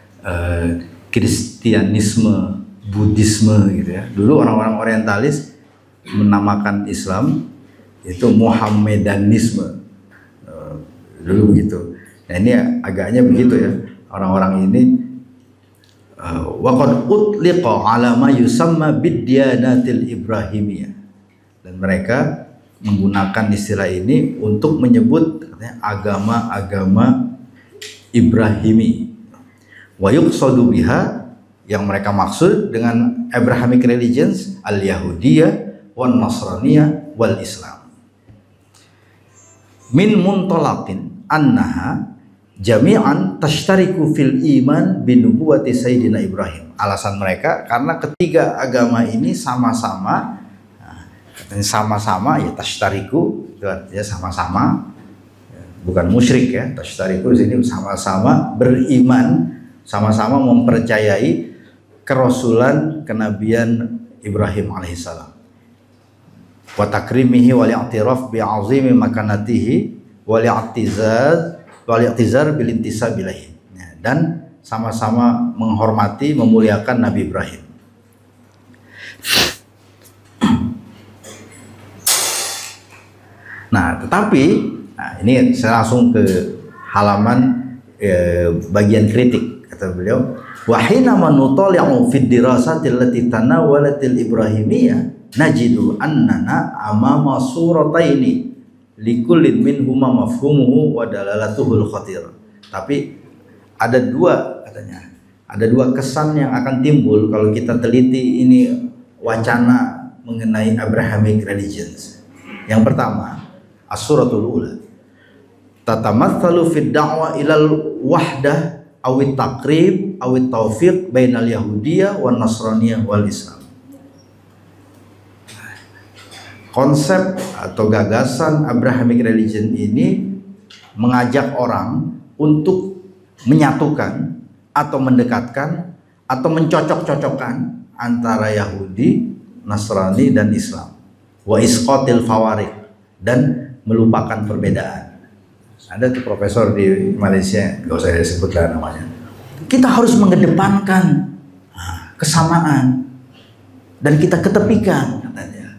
A: Kristianisme, Buddhisme gitu ya. Dulu orang-orang orientalis menamakan Islam itu Muhammadanisme, dulu begitu. Nah ini agaknya begitu ya, orang-orang ini wa qad utliqa ala ma yusamma bidyanatil ibrahimiyah, dan mereka menggunakan istilah ini untuk menyebut agama-agama Ibrahimi. Wa yuqsadu biha, yang mereka maksud dengan Abrahamic religions al-Yahudiyah wan Nasraniyah wal Islam. Min muntalatin annaha jami'an tashtariku fil iman binubuwati Sayyidina Ibrahim. Alasan mereka karena ketiga agama ini sama-sama ya, tashtariku ya sama-sama, bukan musyrik ya, tashtariku di sini sama-sama beriman, sama-sama mempercayai kerasulan kenabian Ibrahim alaihissalam, wa takrimihi wal i'tiraf bi 'azimi makanatihi wal i'tizar bil intisab ilaihi, dan sama-sama menghormati memuliakan Nabi Ibrahim. Nah, tetapi ini saya langsung ke halaman bagian kritik, kata beliau, wa hina man nutali'u fid dirasati allati tanawalatil ibrahimiyah najidu annana amama surataini likullin minhuma mafhumuhu wa dalalatuhul khatir. Tapi ada dua, katanya, ada dua kesan yang akan timbul kalau kita teliti ini wacana mengenai Abrahamic religions. Yang pertama, as-suratul ula tatamatsalu fid da'wa ilal wahdah awit takrib awit taufiq bainal yahudiyah wan nasraniyah wal islam. Konsep atau gagasan Abrahamic religion ini mengajak orang untuk menyatukan atau mendekatkan atau mencocok-cocokkan antara Yahudi, Nasrani dan Islam, wa isqatil fawariq, dan melupakan perbedaan. Ada tuh profesor di Malaysia, gak usah disebutkan namanya, kita harus mengedepankan kesamaan dan kita ketepikan, katanya,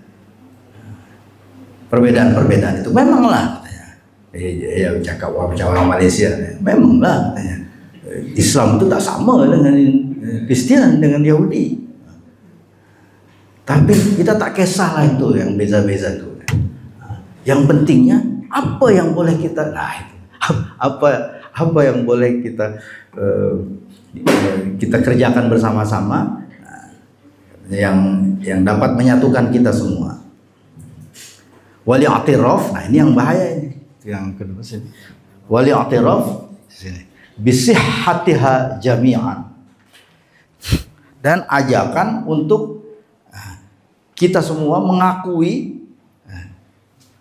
A: perbedaan-perbedaan itu. Memanglah, katanya, ya cakap orang Malaysia, memanglah, katanya, Islam itu tak sama dengan Kristen dengan Yahudi, tapi kita tak kisahlah itu yang beza-beza itu. Yang pentingnya apa yang boleh kita, apa yang boleh kita kerjakan bersama-sama, yang dapat menyatukan kita semua. Wali i'tiraf, nah ini yang bahaya ini, yang kedua sini. Wali i'tiraf sini bisihhatiha jami'an, dan ajakan untuk kita semua mengakui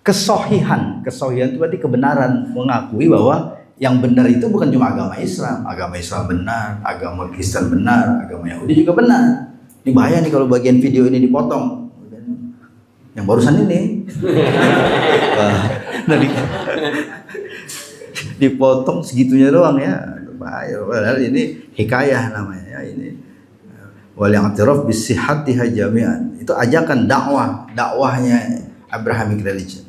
A: kesohihan itu berarti kebenaran, mengakui bahwa yang benar itu bukan cuma agama Islam benar, agama Kristen benar, agama Yahudi juga benar. Ini bahaya nih kalau bagian video ini dipotong, yang barusan ini dipotong segitunya doang ya, bahaya. Padahal ini hikayah namanya ya, ini wal i'tiraf bisihhatiha jami'an, itu ajakan dakwahnya Abrahamic religion.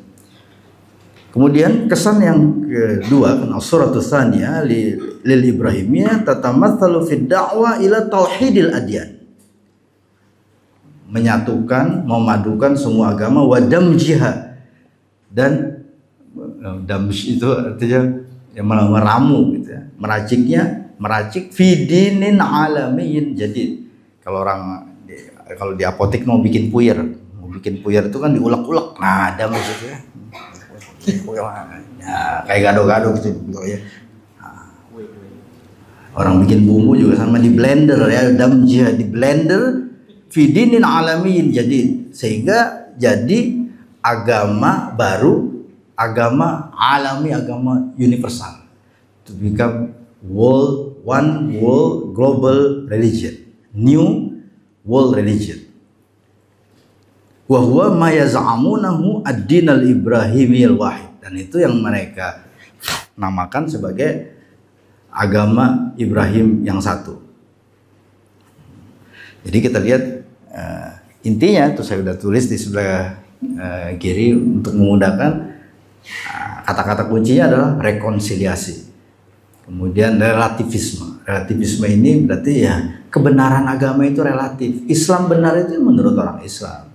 A: Kemudian kesan yang kedua, as-suratul tsaniyah lil ibrahimiyah tatamatsalu fid da'wa ila tauhidil adyan, menyatukan, memadukan semua agama, wa damjiha, dan damj itu artinya yang meramu gitu ya, meracik fi dinin alamiyin jadid. Kalau di apotek mau bikin puyer itu kan diulek-ulek, nah ada maksudnya ya, kayak gado-gado gitu ya. Orang bikin bumbu juga sama, di blender ya, damjah, di blender fidinin alamiyin jadi, sehingga jadi agama baru, agama alami, agama universal, to become one world global religion, new world religion. Wa huwa ma yaz'amunahu ad-din al-ibrahimi al-wahid, dan itu yang mereka namakan sebagai agama Ibrahim yang satu. Jadi kita lihat intinya itu saya sudah tulis di sebelah kiri untuk memudahkan. Kata-kata kuncinya adalah rekonsiliasi. Kemudian relativisme. Relativisme ini berarti ya kebenaran agama itu relatif. Islam benar itu menurut orang Islam.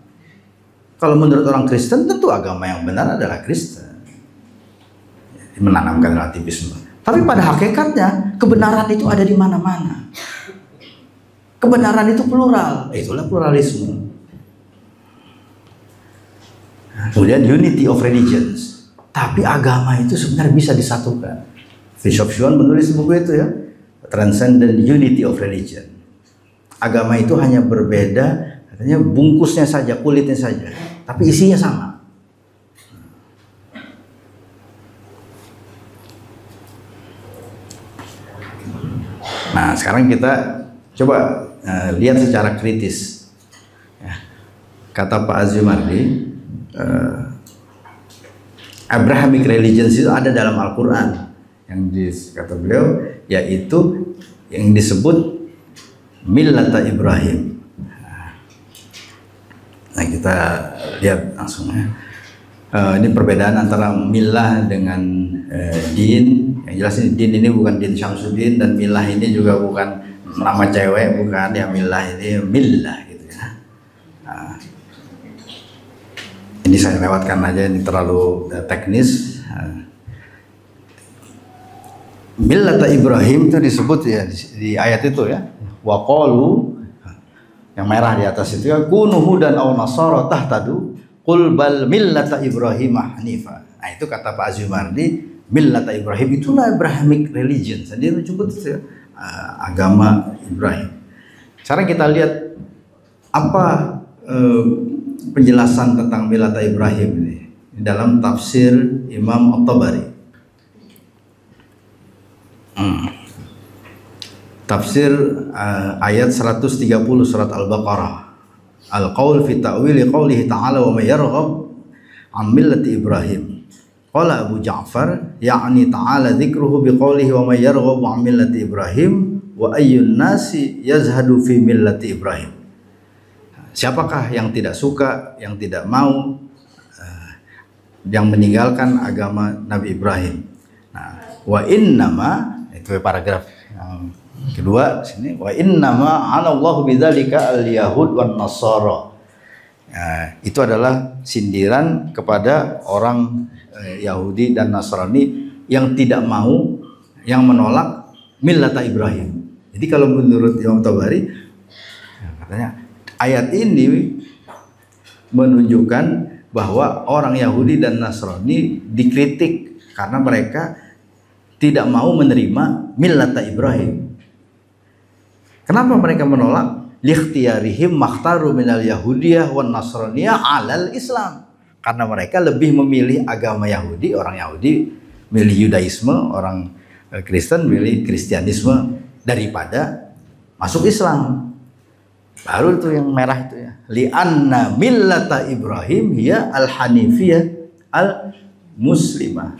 A: Kalau menurut orang Kristen tentu agama yang benar adalah Kristen. Menanamkan relativisme. Tapi pada hakikatnya kebenaran itu ada di mana-mana. Kebenaran itu plural. Itulah pluralisme. Kemudian unity of religions. Tapi agama itu sebenarnya bisa disatukan. Bishop Schuon menulis buku itu ya, Transcendent Unity of Religion. Agama itu hanya berbeda, katanya bungkusnya saja, kulitnya saja, tapi isinya sama. Nah, sekarang kita coba lihat secara kritis. Ya. Kata Pak Azumardi, Abrahamic religions itu ada dalam Al-Quran. Yang kata beliau yaitu yang disebut millata Ibrahim. Nah, kita lihat langsung ya. Ini perbedaan antara millah dengan din. Yang jelas ini din ini bukan din Syamsuddin, dan millah ini juga bukan nama cewek, bukan ya. Millah ini millah gitu ya. Nah, ini saya lewatkan aja, ini terlalu teknis. Millata Ibrahim itu disebut ya di ayat itu ya. Wa qalu, yang merah di atas itu ya, kunu hudan aw nasara tahtadu qul bal millata Ibrahim hanifa. Nah, itu kata Pak Azumardi, millata Ibrahim itulah Abrahamic religion. Dia menyebut ya, agama Ibrahim. Sekarang kita lihat apa penjelasan tentang millata Ibrahim ini dalam tafsir Imam At-Tabari. Tafsir ayat 130 surat Al-Baqarah. Al-qaul fi ta'wili qaulihi ta'ala wa may yarghab an millati Ibrahim. Qala Abu Ja'far ya'ni ta'ala dzikruhu bi qaulihi wa may yarghab an millati Ibrahim wa ayyun nasi yazhadu fi millati Ibrahim. Siapakah yang tidak suka, yang tidak mau, yang meninggalkan agama Nabi Ibrahim. Nah, wa innama, itu paragraf yang kedua sini, wa innama anallahu bidzalika al-yahud wan nasara. Nah, itu adalah sindiran kepada orang Yahudi dan Nasrani yang tidak mau, yang menolak millata Ibrahim. Jadi kalau menurut Imam Tabari, katanya ayat ini menunjukkan bahwa orang Yahudi dan Nasrani dikritik karena mereka tidak mau menerima millata Ibrahim. Kenapa mereka menolak? Likhtiyarihim makhtaru minal yahudiyah wan nasraniyah alal Islam. Karena mereka lebih memilih agama Yahudi, orang Yahudi milih Yudaisme, orang Kristen milih Kristianisme daripada masuk Islam. Baru itu yang merah itu ya. Li'anna millata Ibrahim hiya al-hanifiyah al-muslimah.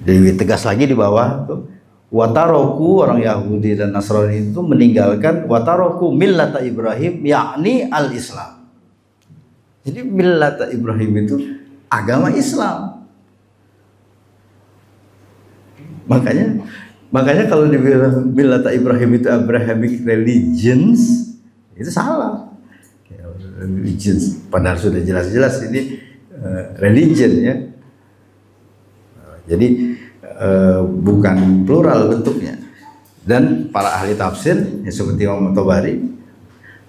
A: Jadi tegas lagi di bawah tuh. Wataroku, orang Yahudi dan Nasrani itu meninggalkan wataroku millata Ibrahim yakni al-Islam. Jadi millata Ibrahim itu agama Islam. Makanya kalau dibilang millata Ibrahim itu Abrahamic religions, itu salah. Religions, padahal sudah jelas-jelas ini religion ya. Jadi bukan plural bentuknya. Dan para ahli tafsir ya, seperti Imam Tabari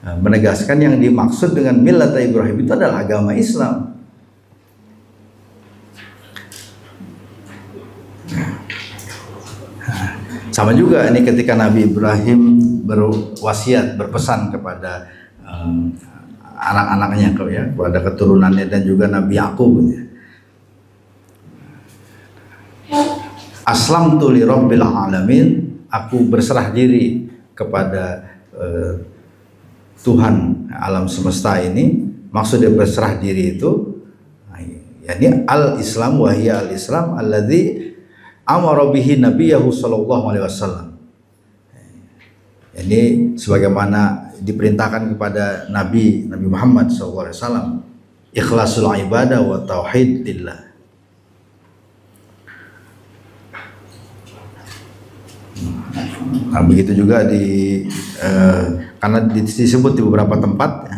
A: menegaskan yang dimaksud dengan millata Ibrahim itu adalah agama Islam. Sama juga ini ketika Nabi Ibrahim berwasiat, berpesan kepada anak-anaknya ya, kepada keturunannya dan juga Nabi Yakub ya. Aslamtu li rabbil alamin, aku berserah diri kepada Tuhan alam semesta ini. Maksudnya berserah diri itu yakni al-Islam wa hiya al-Islam alladzi amara bihi nabiyahu sallallahu alaihi wasallam. Ini sebagaimana diperintahkan kepada Nabi Muhammad sallallahu alaihi wasallam, ikhlasul ibadah wa tauhid lillah. Nah, begitu juga karena disebut di beberapa tempat ya.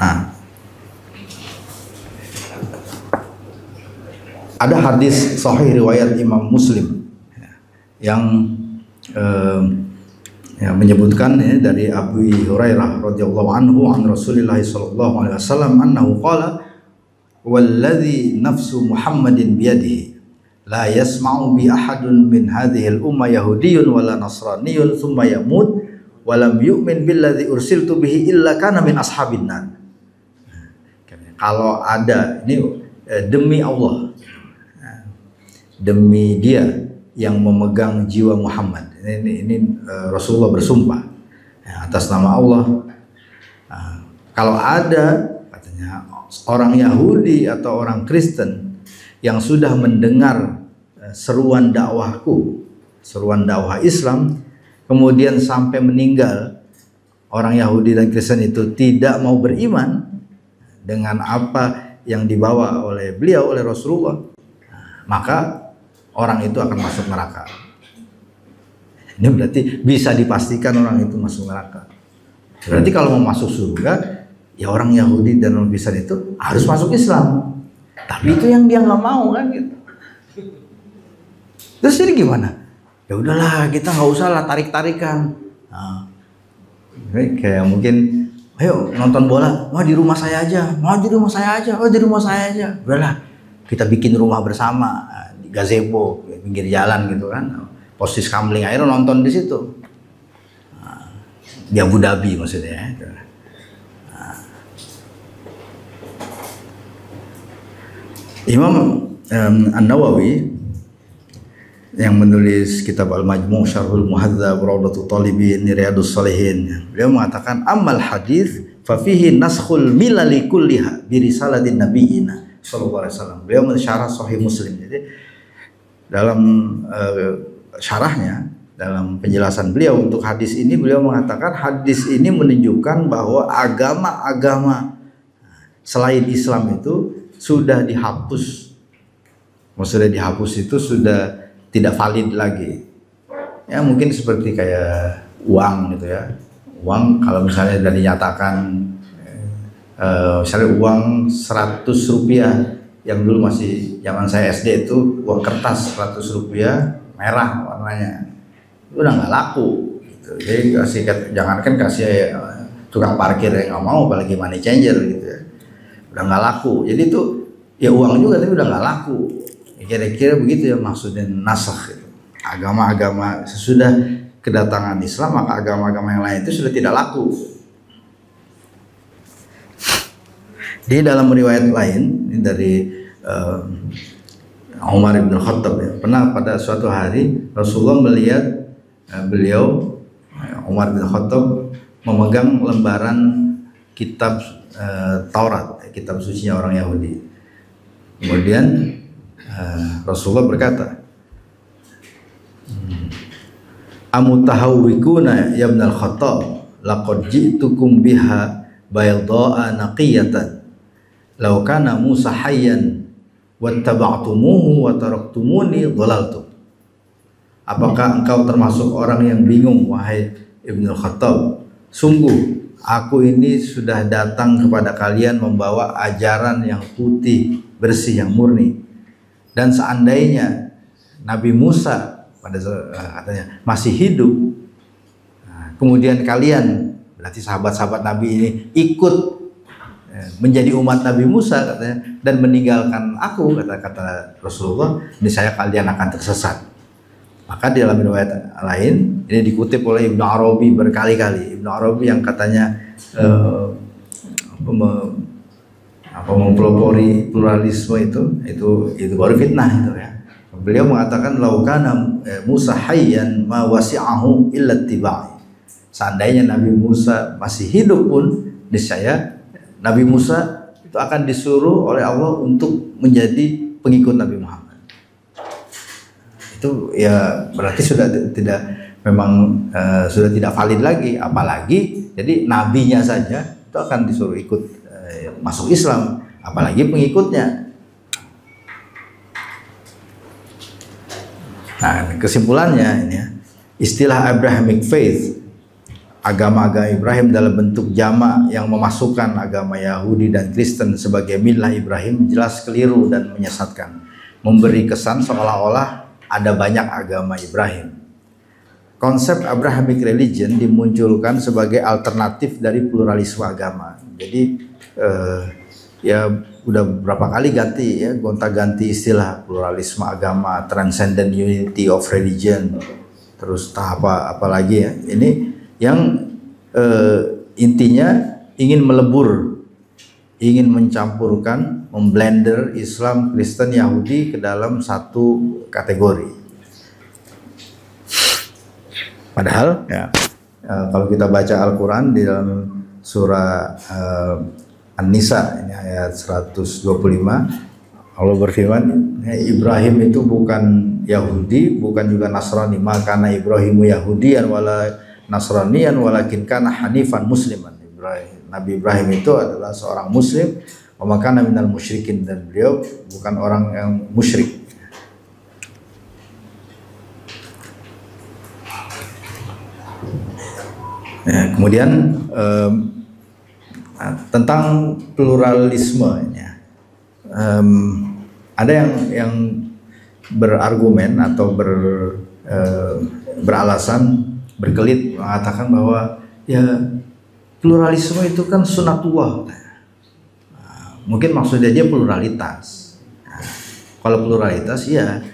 A: Nah, ada hadis sahih riwayat Imam Muslim yang menyebutkan ya, dari Abu Hurairah radhiyallahu anhu an Rasulillah sallallahu alaihi wasallam annahu qala walladzi nafsu Muhammadin biyadihi la yasma'u bi ahadun min hadhihi al-umma yahudiyyun wala nasraniyyun thumma yamut wa lam yu'min billadzi ursiltu bihi illa kana min ashabin nar. Kalau ada ini demi Allah, demi dia yang memegang jiwa Muhammad, ini Rasulullah bersumpah ya, atas nama Allah. Kalau ada katanya orang Yahudi atau orang Kristen yang sudah mendengar seruan dakwahku, seruan dakwah Islam, kemudian sampai meninggal, orang Yahudi dan Kristen itu tidak mau beriman dengan apa yang dibawa oleh beliau, oleh Rasulullah, maka orang itu akan masuk neraka. Ini berarti bisa dipastikan orang itu masuk neraka. Berarti kalau mau masuk surga, ya orang Yahudi dan orang Kristen itu harus masuk Islam. Tapi itu yang dia nggak mau kan gitu. Terus jadi gimana? Ya udahlah, kita nggak usah lah tarik-tarikan. Nah, kayak mungkin, ayo nonton bola, mau di rumah saya aja, mau di rumah saya aja, oh di rumah saya aja. Udahlah, kita bikin rumah bersama di gazebo, pinggir jalan gitu kan. Posisi kamling akhirnya nonton di situ. Nah, di Abu Dhabi maksudnya. Imam An-Nawawi yang menulis kitab Al-Majmu' Syarhul Muhadzab Rawdatul Talibin Riyadhus Shalihin, beliau mengatakan amal hadis fa fihi naskhul milali kulliha bi risalatin nabiyina sallallahu alaihi wasallam. Beliau mensyarah Sahih Muslim. Jadi dalam syarahnya, dalam penjelasan beliau untuk hadis ini, beliau mengatakan hadis ini menunjukkan bahwa agama-agama selain Islam itu sudah dihapus. Maksudnya dihapus itu sudah tidak valid lagi. Ya mungkin seperti kayak uang gitu ya. Uang kalau misalnya sudah dinyatakan misalnya uang 100 rupiah yang dulu masih zaman saya SD itu uang kertas 100 rupiah merah warnanya, itu udah nggak laku gitu. Jadi jangankan kasih tukang parkir yang nggak mau, apalagi money changer gitu ya, udah nggak laku. Jadi itu ya uang juga tapi udah nggak laku. Kira-kira begitu ya maksudnya nasakh gitu. Agama-agama sesudah kedatangan Islam, maka agama-agama yang lain itu sudah tidak laku. Di dalam riwayat lain dari Umar bin Khattab ya, pernah pada suatu hari Rasulullah melihat beliau Umar bin Khattab memegang lembaran kitab Taurat, kitab sucinya orang Yahudi. Kemudian Rasulullah berkata, amutahawwikuna ya ibnal Khattab laqad ji'tukum biha bayda'a naqiyatan law kana Musa hayyan wattaba'tumuhu wa taraktumuni dhalaltum. Apakah engkau termasuk orang yang bingung wahai Ibnul Khattab? Sungguh aku ini sudah datang kepada kalian membawa ajaran yang putih, bersih, yang murni. Dan seandainya Nabi Musa katanya masih hidup, kemudian kalian berarti sahabat-sahabat Nabi ini ikut menjadi umat Nabi Musa katanya dan meninggalkan aku, kata Rasulullah, niscaya kalian akan tersesat. Maka di dalam riwayat lain ini dikutip oleh Ibnu Arabi berkali-kali, Ibnu Arabi yang katanya mempelopori pluralisme itu baru fitnah itu ya. Beliau mengatakan laukana Musa hayyan ma wasi'ahu illa ittiba'i. Seandainya Nabi Musa masih hidup pun niscaya Nabi Musa itu akan disuruh oleh Allah untuk menjadi pengikut Nabi Muhammad. Itu ya berarti sudah tidak memang sudah tidak valid lagi, apalagi jadi nabinya saja itu akan disuruh ikut masuk Islam, apalagi pengikutnya. Nah, kesimpulannya ini ya, istilah Abrahamic faith, agama-agama Ibrahim dalam bentuk jamak yang memasukkan agama Yahudi dan Kristen sebagai milah Ibrahim jelas keliru dan menyesatkan, memberi kesan seolah-olah ada banyak agama Ibrahim. Konsep Abrahamic religion dimunculkan sebagai alternatif dari pluralisme agama. Jadi ya udah berapa kali ganti ya, gonta-ganti istilah pluralisme agama, transcendent unity of religion, terus apa lagi ya. Ini yang intinya ingin melebur, ingin mencampurkan, memblender Islam, Kristen, Yahudi ke dalam satu kategori. Padahal ya, kalau kita baca Al-Quran di dalam surah An-Nisa ini ayat 125, Allah berfirman, Ibrahim itu bukan Yahudi, bukan juga Nasrani, maka Ibrahimu Yahudian wala Nasranian walakin kana hanifan musliman. Nabi Ibrahim itu adalah seorang muslim, wa kana minal musyrikin, dan beliau bukan orang yang musyrik. Ya, kemudian tentang pluralisme ya. Ada yang berargumen atau beralasan, berkelit mengatakan bahwa ya pluralisme itu kan sunatullah. Mungkin maksudnya dia pluralitas. Kalau pluralitas ya,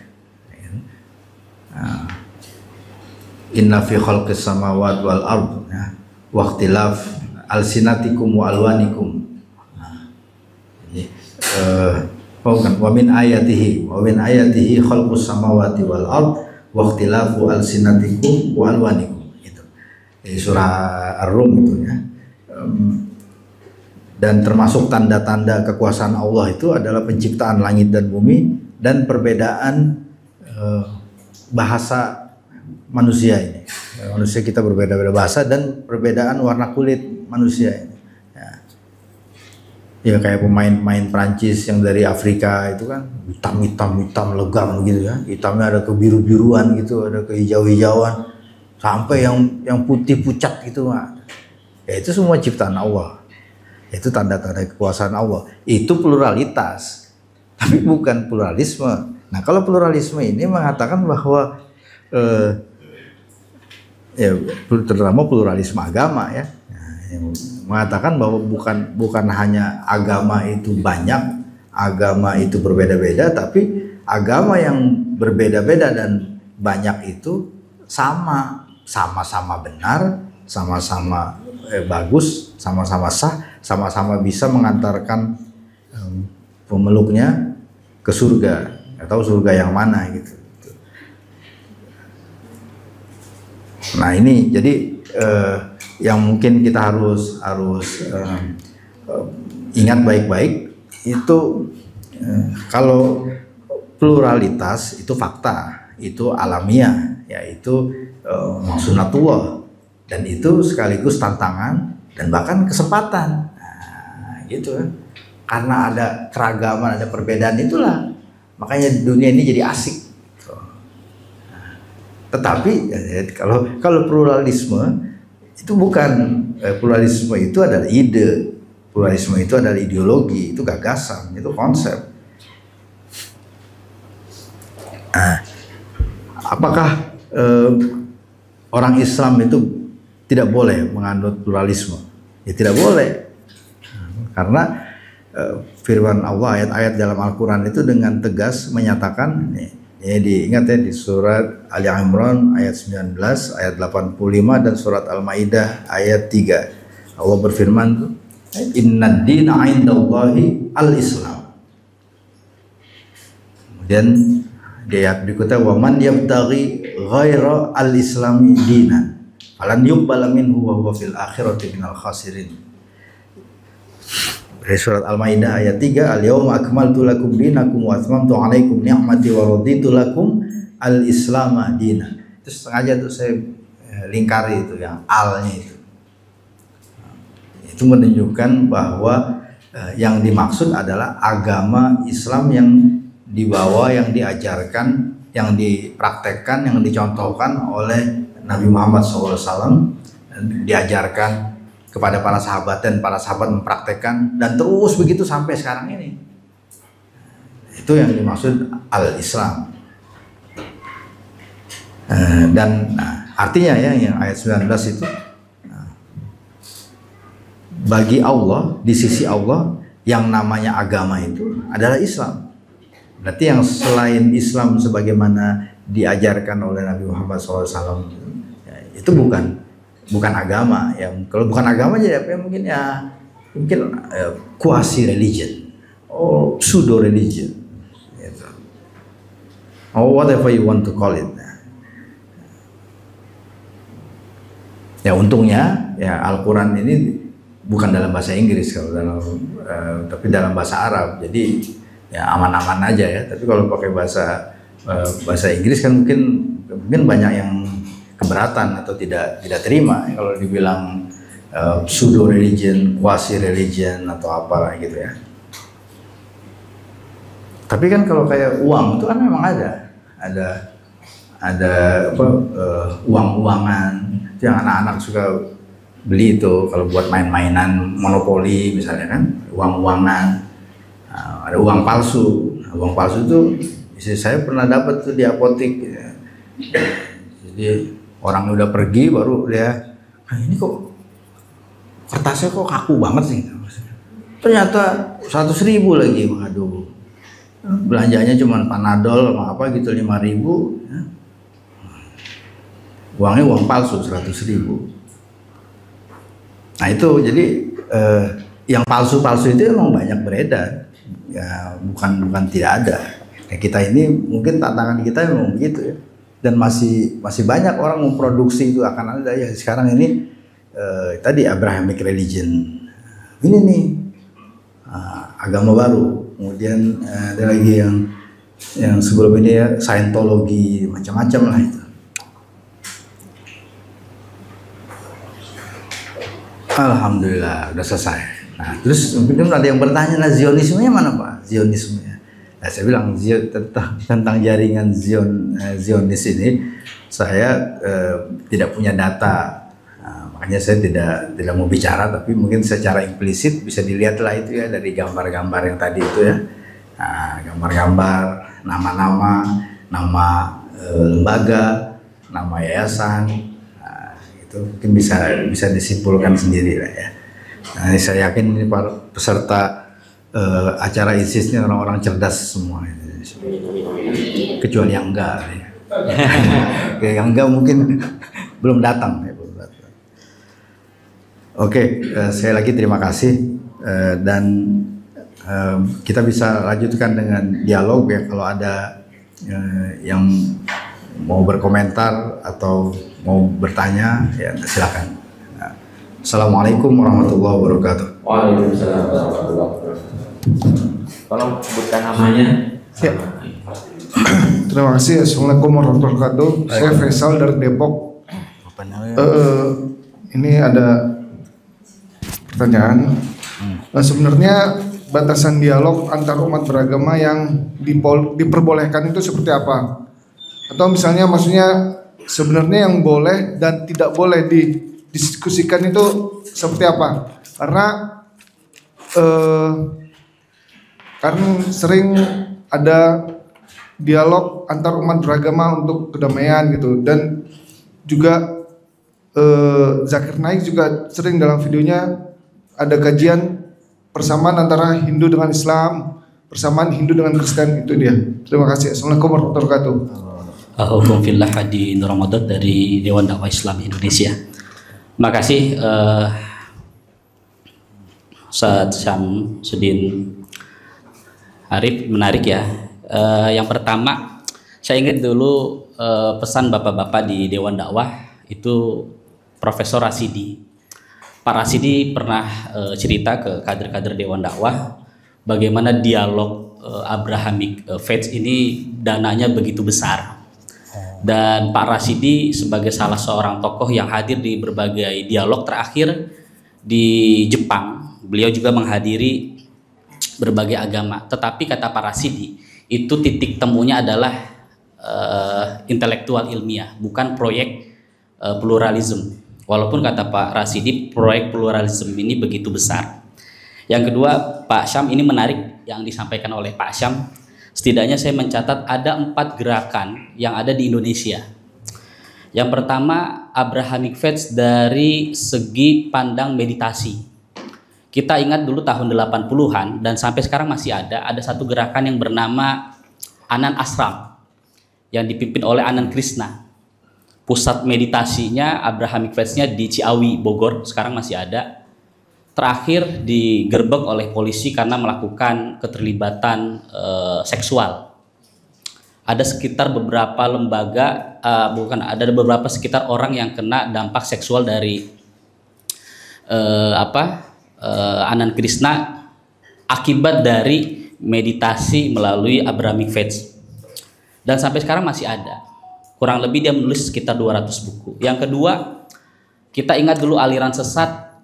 A: inna fi khalqis samawati wal ard wa ikhtilaf alsinatikum wa alwanikum. Wa min ayatihi khalqus samawati wal ard wa ikhtilafu alsinatikum wa alwanikum. Itu di surah Ar-Rum itu ya. Dan termasuk tanda-tanda kekuasaan Allah itu adalah penciptaan langit dan bumi dan perbedaan bahasa manusia ini. Manusia kita berbeda-beda bahasa dan perbedaan warna kulit manusia ini. Ya kayak pemain-pemain Prancis yang dari Afrika itu kan hitam legam gitu ya. Hitamnya ada kebiru-biruan gitu, ada kehijau-hijauan, sampai yang putih pucat gitu. Ya itu semua ciptaan Allah. Itu tanda-tanda kekuasaan Allah. Itu pluralitas. Tapi bukan pluralisme. Nah, kalau pluralisme ini mengatakan bahwa ya terutama pluralisme agama ya, mengatakan bahwa bukan hanya agama itu banyak, agama itu berbeda-beda, tapi agama yang berbeda-beda dan banyak itu sama-sama benar, sama-sama bagus, sama-sama sah, sama-sama bisa mengantarkan pemeluknya ke surga atau surga yang mana gitu. Nah ini jadi yang mungkin kita harus ingat baik-baik itu, kalau pluralitas itu fakta, itu alamiah, yaitu sunatullah, dan itu sekaligus tantangan dan bahkan kesempatan. Nah, gitu kan. Karena ada keragaman, ada perbedaan, itulah makanya dunia ini jadi asik. Tetapi kalau pluralisme itu bukan, pluralisme itu adalah ide, pluralisme itu adalah ideologi, itu gagasan, itu konsep. Nah, apakah orang Islam itu tidak boleh menganut pluralisme? Ya tidak boleh, karena firman Allah, ayat-ayat dalam Al-Quran itu dengan tegas menyatakan, ini diingat ya, di surat Ali Imran ayat 19, ayat 85, dan surat Al-Maidah ayat 3. Allah berfirman, Innad dina 'indallahi al-Islam. Kemudian di ayat berikutnya, wa man yabtaghi ghaira al-islami dinan falan yuqbala minhu wa huwa fil akhirati minal khasirin. Dari surat Al-Maidah ayat 3, al-yawma akmaltu lakum dinakum wa atmamtu alaikum ni'mati wa raditu lakum al-islama dina. Itu sengaja tuh saya lingkari itu yang alnya itu. Itu menunjukkan bahwa yang dimaksud adalah agama Islam yang dibawa, yang diajarkan yang dipraktekkan, yang dicontohkan oleh Nabi Muhammad SAW, diajarkan kepada para sahabat, dan para sahabat mempraktekkan, dan terus begitu sampai sekarang ini. Itu yang dimaksud al-Islam. Dan artinya ya, yang ayat 19 itu, bagi Allah, di sisi Allah, yang namanya agama itu adalah Islam. Berarti yang selain Islam sebagaimana diajarkan oleh Nabi Muhammad SAW, ya, itu bukan agama. Yang kalau bukan agama jadi apa ya, mungkin quasi religion or pseudo religion, gitu. Or whatever you want to call it. Ya untungnya ya Al-Quran ini bukan dalam bahasa Inggris, tapi dalam bahasa Arab. Jadi ya aman-aman aja ya. Tapi kalau pakai bahasa Inggris kan mungkin banyak yang keberatan atau tidak terima ya, kalau dibilang pseudo religion, quasi religion atau apalah gitu ya. Tapi kan kalau kayak uang itu kan memang ada uang-uangan yang anak-anak suka beli itu kalau buat main-mainan monopoli misalnya kan, uang-uangan. Ada uang palsu. Uang palsu itu istri saya pernah dapat tuh di apotek ya. Jadi orang udah pergi baru dia, ini kok kertasnya kok kaku banget sih, ternyata 100.000 lagi. Waduh, belanjanya cuma Panadol sama apa gitu 5.000 ya. Uangnya uang palsu 100.000. Nah itu jadi yang palsu-palsu itu emang banyak beredar ya, bukan tidak ada ya. Kita ini mungkin tantangan kita memang begitu ya, dan masih banyak orang memproduksi itu akan ada ya. Sekarang ini tadi Abrahamic religion ini nih, agama baru. Kemudian ada lagi yang sebelum ini ya, Scientology, macam-macam lah itu. Alhamdulillah udah selesai. Nah, terus mungkin ada yang bertanya, nah Zionismenya mana Pak? Zionismenya? Nah, saya bilang tentang jaringan Zionis ini saya tidak punya data. Nah, makanya saya tidak mau bicara, tapi mungkin secara implisit bisa dilihatlah itu ya dari gambar-gambar yang tadi itu ya. Nah, gambar-gambar, nama-nama, nama lembaga, nama yayasan. Itu mungkin bisa disimpulkan sendiri lah ya. Nah, saya yakin ini para peserta acara ISIS ini orang-orang cerdas semua, kecuali yang enggak ya. Yang enggak mungkin belum datang ya, Oke, saya lagi terima kasih dan kita bisa lanjutkan dengan dialog ya. Kalau ada yang mau berkomentar atau mau bertanya ya silakan. Assalamualaikum warahmatullahi wabarakatuh.
B: Waalaikumsalam warahmatullahi wabarakatuh. Tolong sebutkan namanya.
C: Ya. Terima kasih. Assalamualaikum warahmatullahi wabarakatuh. Saya Faisal dari Depok. Ini ada pertanyaan. Sebenarnya batasan dialog antar umat beragama yang diperbolehkan itu seperti apa? Atau misalnya maksudnya sebenarnya yang boleh dan tidak boleh didiskusikan itu seperti apa? Karena sering ada dialog antar umat beragama untuk kedamaian gitu, dan juga Zakir Naik juga sering dalam videonya ada kajian persamaan antara Hindu dengan Islam, persamaan Hindu dengan Kristen, itu dia. Terima kasih. Assalamualaikum warahmatullahi wabarakatuh.
D: Hukum fillah Hadi Nur Ramadan dari Dewan Dakwah Islam Indonesia. Terima kasih Ustaz Syamsuddin Arif, menarik ya. Yang pertama saya ingat dulu pesan bapak-bapak di Dewan Dakwah itu Profesor Rasidi. Pak Rasidi pernah cerita ke kader-kader Dewan Dakwah bagaimana dialog Abrahamic Faith ini dananya begitu besar. Dan Pak Rasidi sebagai salah seorang tokoh yang hadir di berbagai dialog terakhir di Jepang, beliau juga menghadiri berbagai agama. Tetapi kata Pak Rasidi, itu titik temunya adalah intelektual ilmiah, bukan proyek pluralisme. Walaupun kata Pak Rasidi proyek pluralisme ini begitu besar. Yang kedua, Pak Syam, ini menarik yang disampaikan oleh Pak Syam. Setidaknya saya mencatat ada 4 gerakan yang ada di Indonesia. Yang pertama, Abrahamic Faith dari segi pandang meditasi. Kita ingat dulu tahun 80-an dan sampai sekarang masih ada satu gerakan yang bernama Anand Ashram yang dipimpin oleh Anand Krishna. Pusat meditasinya Abrahamic Faith-nya di Ciawi, Bogor, sekarang masih ada. Terakhir digerebek oleh polisi karena melakukan keterlibatan seksual. Ada sekitar beberapa lembaga, ada beberapa sekitar orang yang kena dampak seksual dari Anand Krishna akibat dari meditasi melalui Abrahamic Faith. Dan sampai sekarang masih ada. Kurang lebih dia menulis sekitar 200 buku. Yang kedua, kita ingat dulu aliran sesat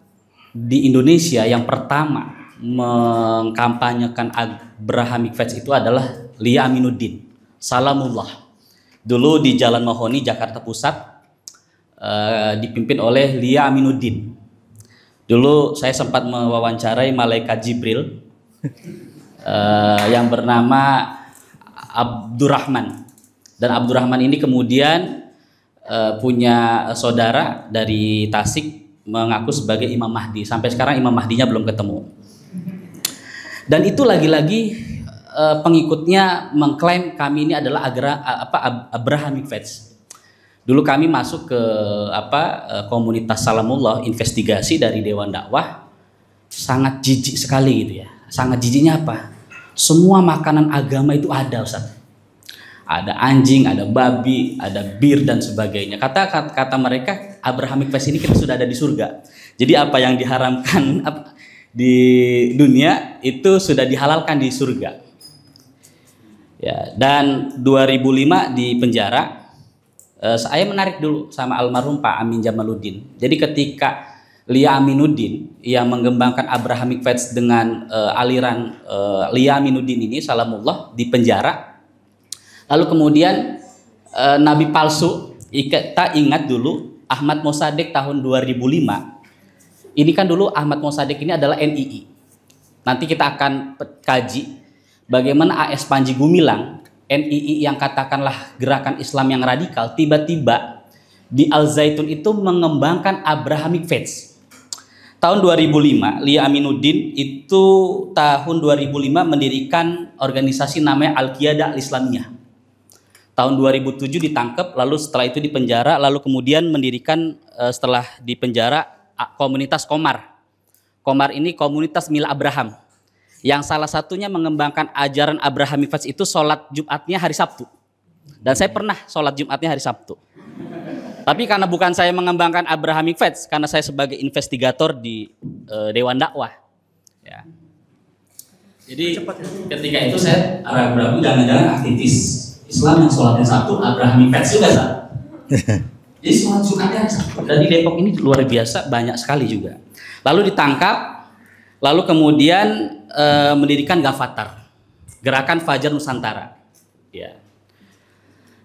D: di Indonesia yang pertama mengkampanyekan Abrahamic Faith itu adalah Lia Aminuddin, Salamullah. Dulu di Jalan Mahoni, Jakarta Pusat, dipimpin oleh Lia Aminuddin. Dulu saya sempat mewawancarai malaikat Jibril yang bernama Abdurrahman. Dan Abdurrahman ini kemudian punya saudara dari Tasik mengaku sebagai Imam Mahdi. Sampai sekarang Imam Mahdinya belum ketemu. Dan itu lagi-lagi pengikutnya mengklaim kami ini adalah Abrahamic Faith. Dulu kami masuk ke komunitas Salamullah, investigasi dari Dewan Dakwah, sangat jijik sekali gitu ya. Sangat jijiknya apa? Semua makanan agama itu ada, Ustaz. Ada anjing, ada babi, ada bir dan sebagainya. Kata mereka Abrahamic Faith ini kita sudah ada di surga. Jadi apa yang diharamkan di dunia itu sudah dihalalkan di surga. Ya, dan 2005 di penjara. Saya menarik dulu sama almarhum Pak Amin Jamaluddin. Jadi ketika Lia Aminuddin yang mengembangkan Abrahamic Faith dengan aliran Lia Aminuddin ini, Salamullah, di penjara. Lalu kemudian Nabi palsu, kita ingat dulu Ahmad Mossadegh tahun 2005. Ini kan dulu Ahmad Mossadegh ini adalah NII. Nanti kita akan kaji bagaimana AS Panji Gumilang, NII yang katakanlah gerakan Islam yang radikal, tiba-tiba di Al Zaitun itu mengembangkan Abrahamic Faith. Tahun 2005, Lia Aminuddin itu tahun 2005 mendirikan organisasi namanya Al-Qiyadah Al-Islamiyah. Tahun 2007 ditangkap, lalu setelah itu dipenjara, lalu kemudian mendirikan setelah dipenjara komunitas Komar. Komar ini komunitas Mila Abraham, yang salah satunya mengembangkan ajaran Abrahamic Faith itu sholat Jumatnya hari Sabtu. Dan saya pernah sholat Jumatnya hari Sabtu. Tapi karena bukan saya mengembangkan Abrahamic Faith, karena saya sebagai investigator di Dewan Dakwah. Ya. Jadi ketika itu saya ragu-ragu jangan-jangan aktivis Islam yang sholatnya Sabtu, Abrahamic Faith juga Sat. Jadi sholat Jumatnya Sabtu. Dan di Depok ini luar biasa banyak sekali juga. Lalu ditangkap, lalu kemudian mendirikan Gafatar, Gerakan Fajar Nusantara. Ya.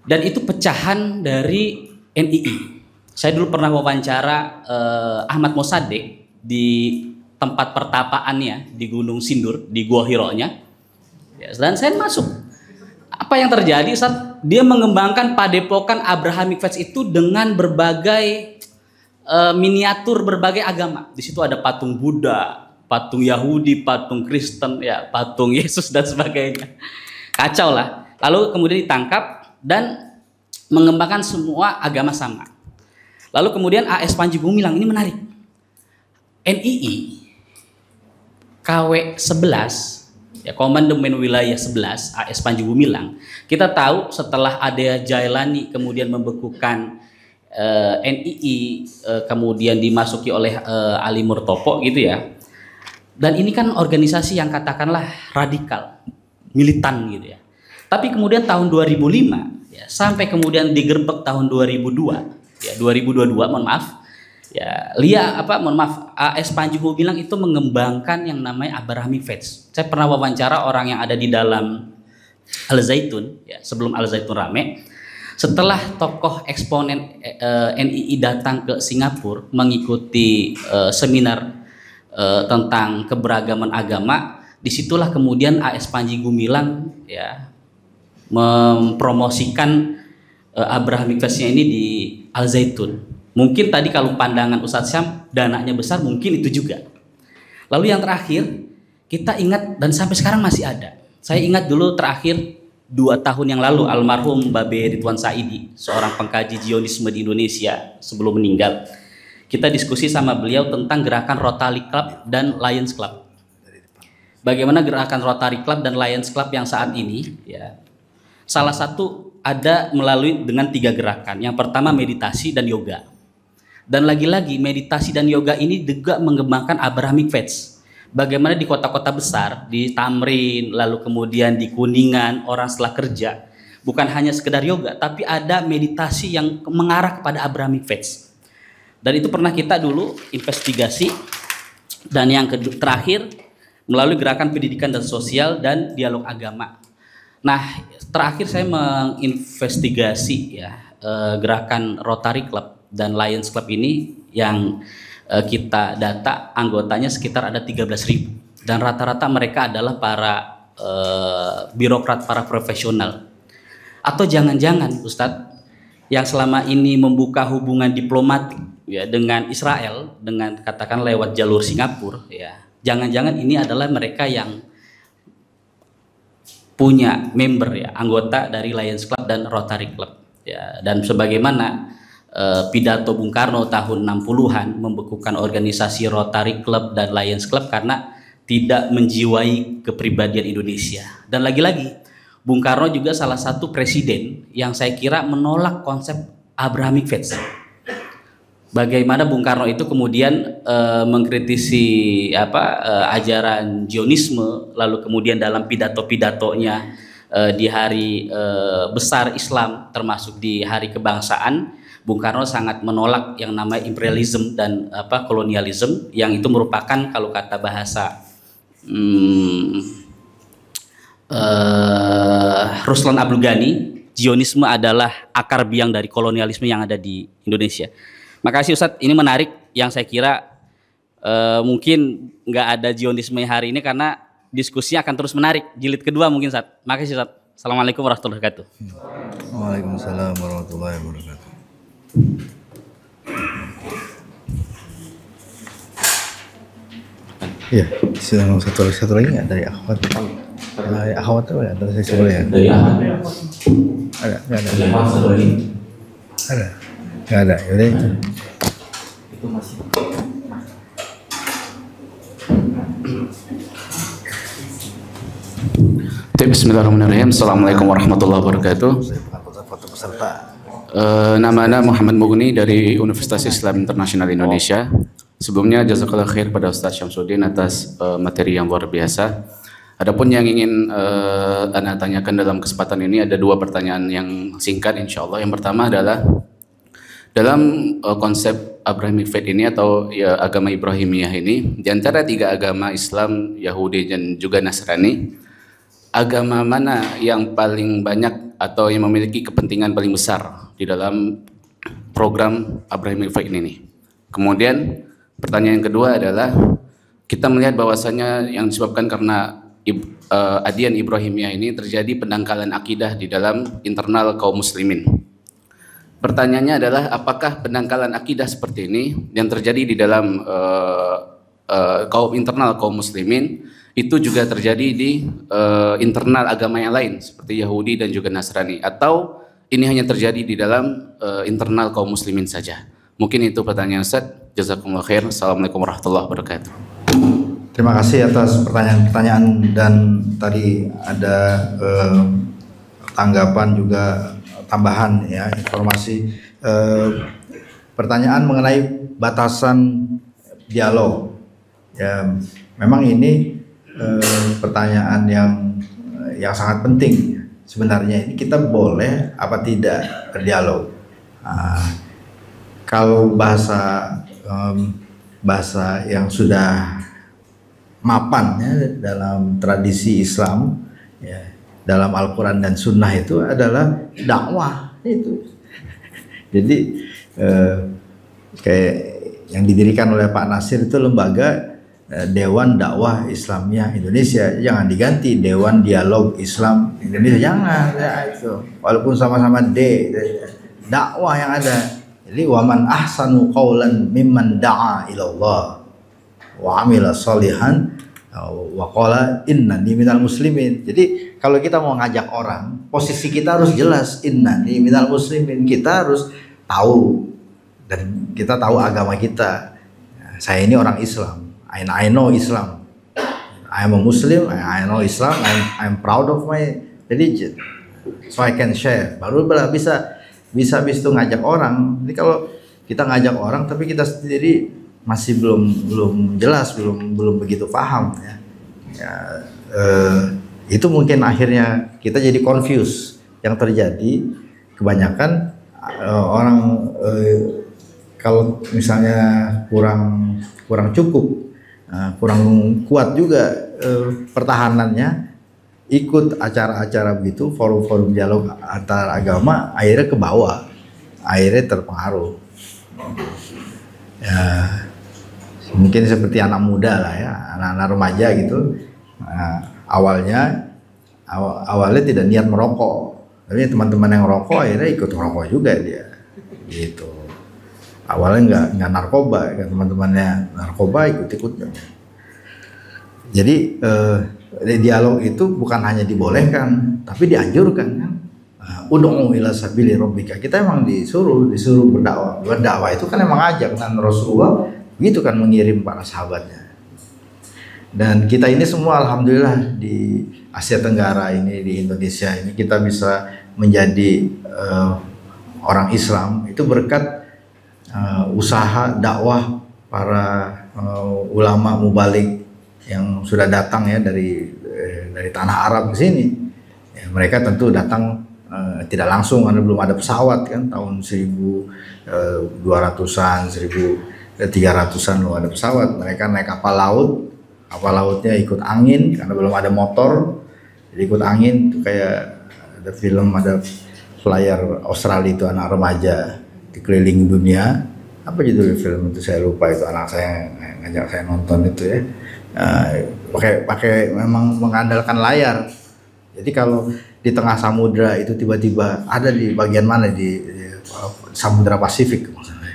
D: Dan itu pecahan dari NII. Saya dulu pernah wawancara Ahmad Mossadegh di tempat pertapaannya di Gunung Sindur, di Gua Hiro-nya. Ya, dan saya masuk. Apa yang terjadi saat dia mengembangkan padepokan Abrahamic Faith itu dengan berbagai miniatur berbagai agama. Di situ ada patung Buddha, patung Yahudi, patung Kristen, ya, patung Yesus dan sebagainya. Kacau lah. Lalu kemudian ditangkap dan mengembangkan semua agama sama. Lalu kemudian AS Panji Gumilang, ini menarik. NII KW 11, ya, Komandemen Wilayah 11 AS Panji Gumilang. Kita tahu setelah ada Jailani kemudian membekukan NII, kemudian dimasuki oleh Ali Murtopo gitu ya. Dan ini kan organisasi yang katakanlah radikal, militan gitu ya. Tapi kemudian tahun 2005 ya, sampai kemudian digerebek tahun 2002 ya, 2022 mohon maaf. Ya, AS Panji Gumilang itu mengembangkan yang namanya Abrahamic Faith. Saya pernah wawancara orang yang ada di dalam Al Zaitun, ya, sebelum Al Zaitun rame, setelah tokoh eksponen NII datang ke Singapura mengikuti seminar tentang keberagaman agama, disitulah kemudian AS Panji Gumilang ya mempromosikan Abrahamic Fest-nya ini di Al Zaitun. Mungkin tadi kalau pandangan Ustadz Syam dananya besar, mungkin itu juga. Lalu yang terakhir, kita ingat dan sampai sekarang masih ada. Saya ingat dulu terakhir 2 tahun yang lalu almarhum Babe Ridwan Saidi, seorang pengkaji Zionisme di Indonesia sebelum meninggal. Kita diskusi sama beliau tentang gerakan Rotary Club dan Lions Club. Bagaimana gerakan Rotary Club dan Lions Club yang saat ini ya. Salah satu ada melalui dengan 3 gerakan. Yang pertama meditasi dan yoga. Dan lagi-lagi meditasi dan yoga ini juga mengembangkan Abrahamic Faith. Bagaimana di kota-kota besar, di Tamrin, lalu kemudian di Kuningan, orang setelah kerja, bukan hanya sekedar yoga, tapi ada meditasi yang mengarah kepada Abrahamic Faith. Dan itu pernah kita dulu investigasi. Dan yang terakhir, melalui gerakan pendidikan dan sosial dan dialog agama. Nah, terakhir saya menginvestigasi ya gerakan Rotary Club dan Lions Club ini yang kita data anggotanya sekitar ada 13.000 dan rata-rata mereka adalah para birokrat, para profesional. Atau jangan-jangan Ustadz yang selama ini membuka hubungan diplomatik ya dengan Israel dengan katakan lewat jalur Singapura ya. Jangan-jangan ini adalah mereka yang punya member ya, anggota dari Lions Club dan Rotary Club ya. Dan sebagaimana pidato Bung Karno tahun 60-an membekukan organisasi Rotary Club dan Lions Club karena tidak menjiwai kepribadian Indonesia. Dan lagi-lagi Bung Karno juga salah satu presiden yang saya kira menolak konsep Abrahamic Faith. Bagaimana Bung Karno itu kemudian mengkritisi ajaran Zionisme, lalu kemudian dalam pidato-pidatonya di hari besar Islam termasuk di hari kebangsaan, Bung Karno sangat menolak yang namanya imperialisme dan kolonialisme, yang itu merupakan kalau kata bahasa Ruslan Abdul Ghani, Zionisme adalah akar biang dari kolonialisme yang ada di Indonesia. Makasih Ustadz, ini menarik yang saya kira mungkin nggak ada Zionisme hari ini karena diskusinya akan terus menarik. Jilid kedua mungkin Ustadz. Makasih Ustadz. Assalamualaikum warahmatullahi wabarakatuh.
A: Waalaikumsalam warahmatullahi wabarakatuh. Iya, satu lagi nggak dari akhwat? Dari akhwat tuh ya, dari saya boleh ya?
B: Dari Ahmad.
A: Ada, nggak ada.
B: Dari Ahmad satu lagi.
A: Ada, nggak ada. Yaudah itu.
B: Itu masih.
E: Bismillahirrahmanirrahim. Assalamualaikum warahmatullahi wabarakatuh.
A: Saya bukan foto peserta.
E: Nama Anda Muhammad Mughni dari Universitas Islam Internasional Indonesia. Sebelumnya jazakallah khair pada Ustaz Syamsuddin atas materi yang luar biasa. Adapun yang ingin Anda tanyakan dalam kesempatan ini ada 2 pertanyaan yang singkat insya Allah. Yang pertama adalah dalam konsep Abrahamic Faith ini atau ya, agama Ibrahimiyah ini, di antara 3 agama Islam, Yahudi dan juga Nasrani, agama mana yang paling banyak atau yang memiliki kepentingan paling besar di dalam program Abrahamic Faith ini? Kemudian pertanyaan yang kedua adalah kita melihat bahwasanya yang disebabkan karena adian Ibrahimiyah ini terjadi pendangkalan akidah di dalam internal kaum muslimin. Pertanyaannya adalah apakah pendangkalan akidah seperti ini yang terjadi di dalam internal kaum muslimin itu juga terjadi di internal agama yang lain seperti Yahudi dan juga Nasrani, atau ini hanya terjadi di dalam internal kaum muslimin saja? Mungkin itu pertanyaan Ustaz. Jazakumullah khair. Assalamualaikum warahmatullahi wabarakatuh.
A: Terima kasih atas pertanyaan-pertanyaan dan tadi ada tanggapan juga tambahan ya, informasi. Pertanyaan mengenai batasan dialog. Ya, memang ini pertanyaan yang sangat penting sebenarnya. Ini kita boleh apa tidak berdialog. Kalau bahasa yang sudah mapan ya dalam tradisi Islam ya, dalam Al-Quran dan Sunnah itu adalah dakwah itu. Jadi kayak yang didirikan oleh Pak Nasir itu lembaga Dewan Dakwah Islamiyah Indonesia, jangan diganti Dewan Dialog Islam Indonesia, jangan ya, itu walaupun sama-sama dakwah yang ada. Jadi waman ahsanu qaulan mimman da'a ilallah wa amila sholihan wa qala innani minal muslimin. Jadi kalau kita mau ngajak orang, posisi kita harus jelas, innani minal muslimin. Kita harus tahu, dan kita tahu agama kita. Saya ini orang Islam. I know Islam. I am a Muslim. I know Islam. I'm proud of my religion. So I can share. Baru bisa itu ngajak orang. Jadi kalau kita ngajak orang tapi kita sendiri masih belum jelas, belum begitu paham ya. Itu mungkin akhirnya kita jadi confused. Yang terjadi kebanyakan orang kalau misalnya kurang cukup, kurang kuat juga pertahanannya, ikut acara-acara begitu, forum-forum dialog antar agama, akhirnya ke bawah, akhirnya terpengaruh. Ya, mungkin seperti anak muda lah ya, anak-anak remaja gitu. Awalnya tidak niat merokok, tapi teman-teman yang merokok akhirnya ikut merokok juga dia, gitu. Awalnya nggak narkoba, kan teman-temannya narkoba ikut-ikut. Jadi dialog itu bukan hanya dibolehkan, tapi dianjurkan kan. Ud'u ila sabili rabbika. Kita emang disuruh berdakwah. Berdakwah itu kan emang ajak, kan Rasulullah begitu kan mengirim para sahabatnya. Dan kita ini semua alhamdulillah di Asia Tenggara ini, di Indonesia ini, kita bisa menjadi orang Islam itu berkat usaha dakwah para ulama mubalik yang sudah datang ya dari tanah Arab ke sini. Ya, mereka tentu datang tidak langsung karena belum ada pesawat kan, tahun 1200-an, 1300-an belum ada pesawat. Mereka naik kapal lautnya ikut angin karena belum ada motor. Jadi ikut angin itu kayak ada film, ada flyer Australia itu anak remaja dikelilingi dunia. Apa judul film itu saya lupa, itu anak saya ngajak saya nonton itu ya. Pakai memang mengandalkan layar. Jadi kalau di tengah samudra itu tiba-tiba ada di bagian mana di Samudra Pasifik maksudnya,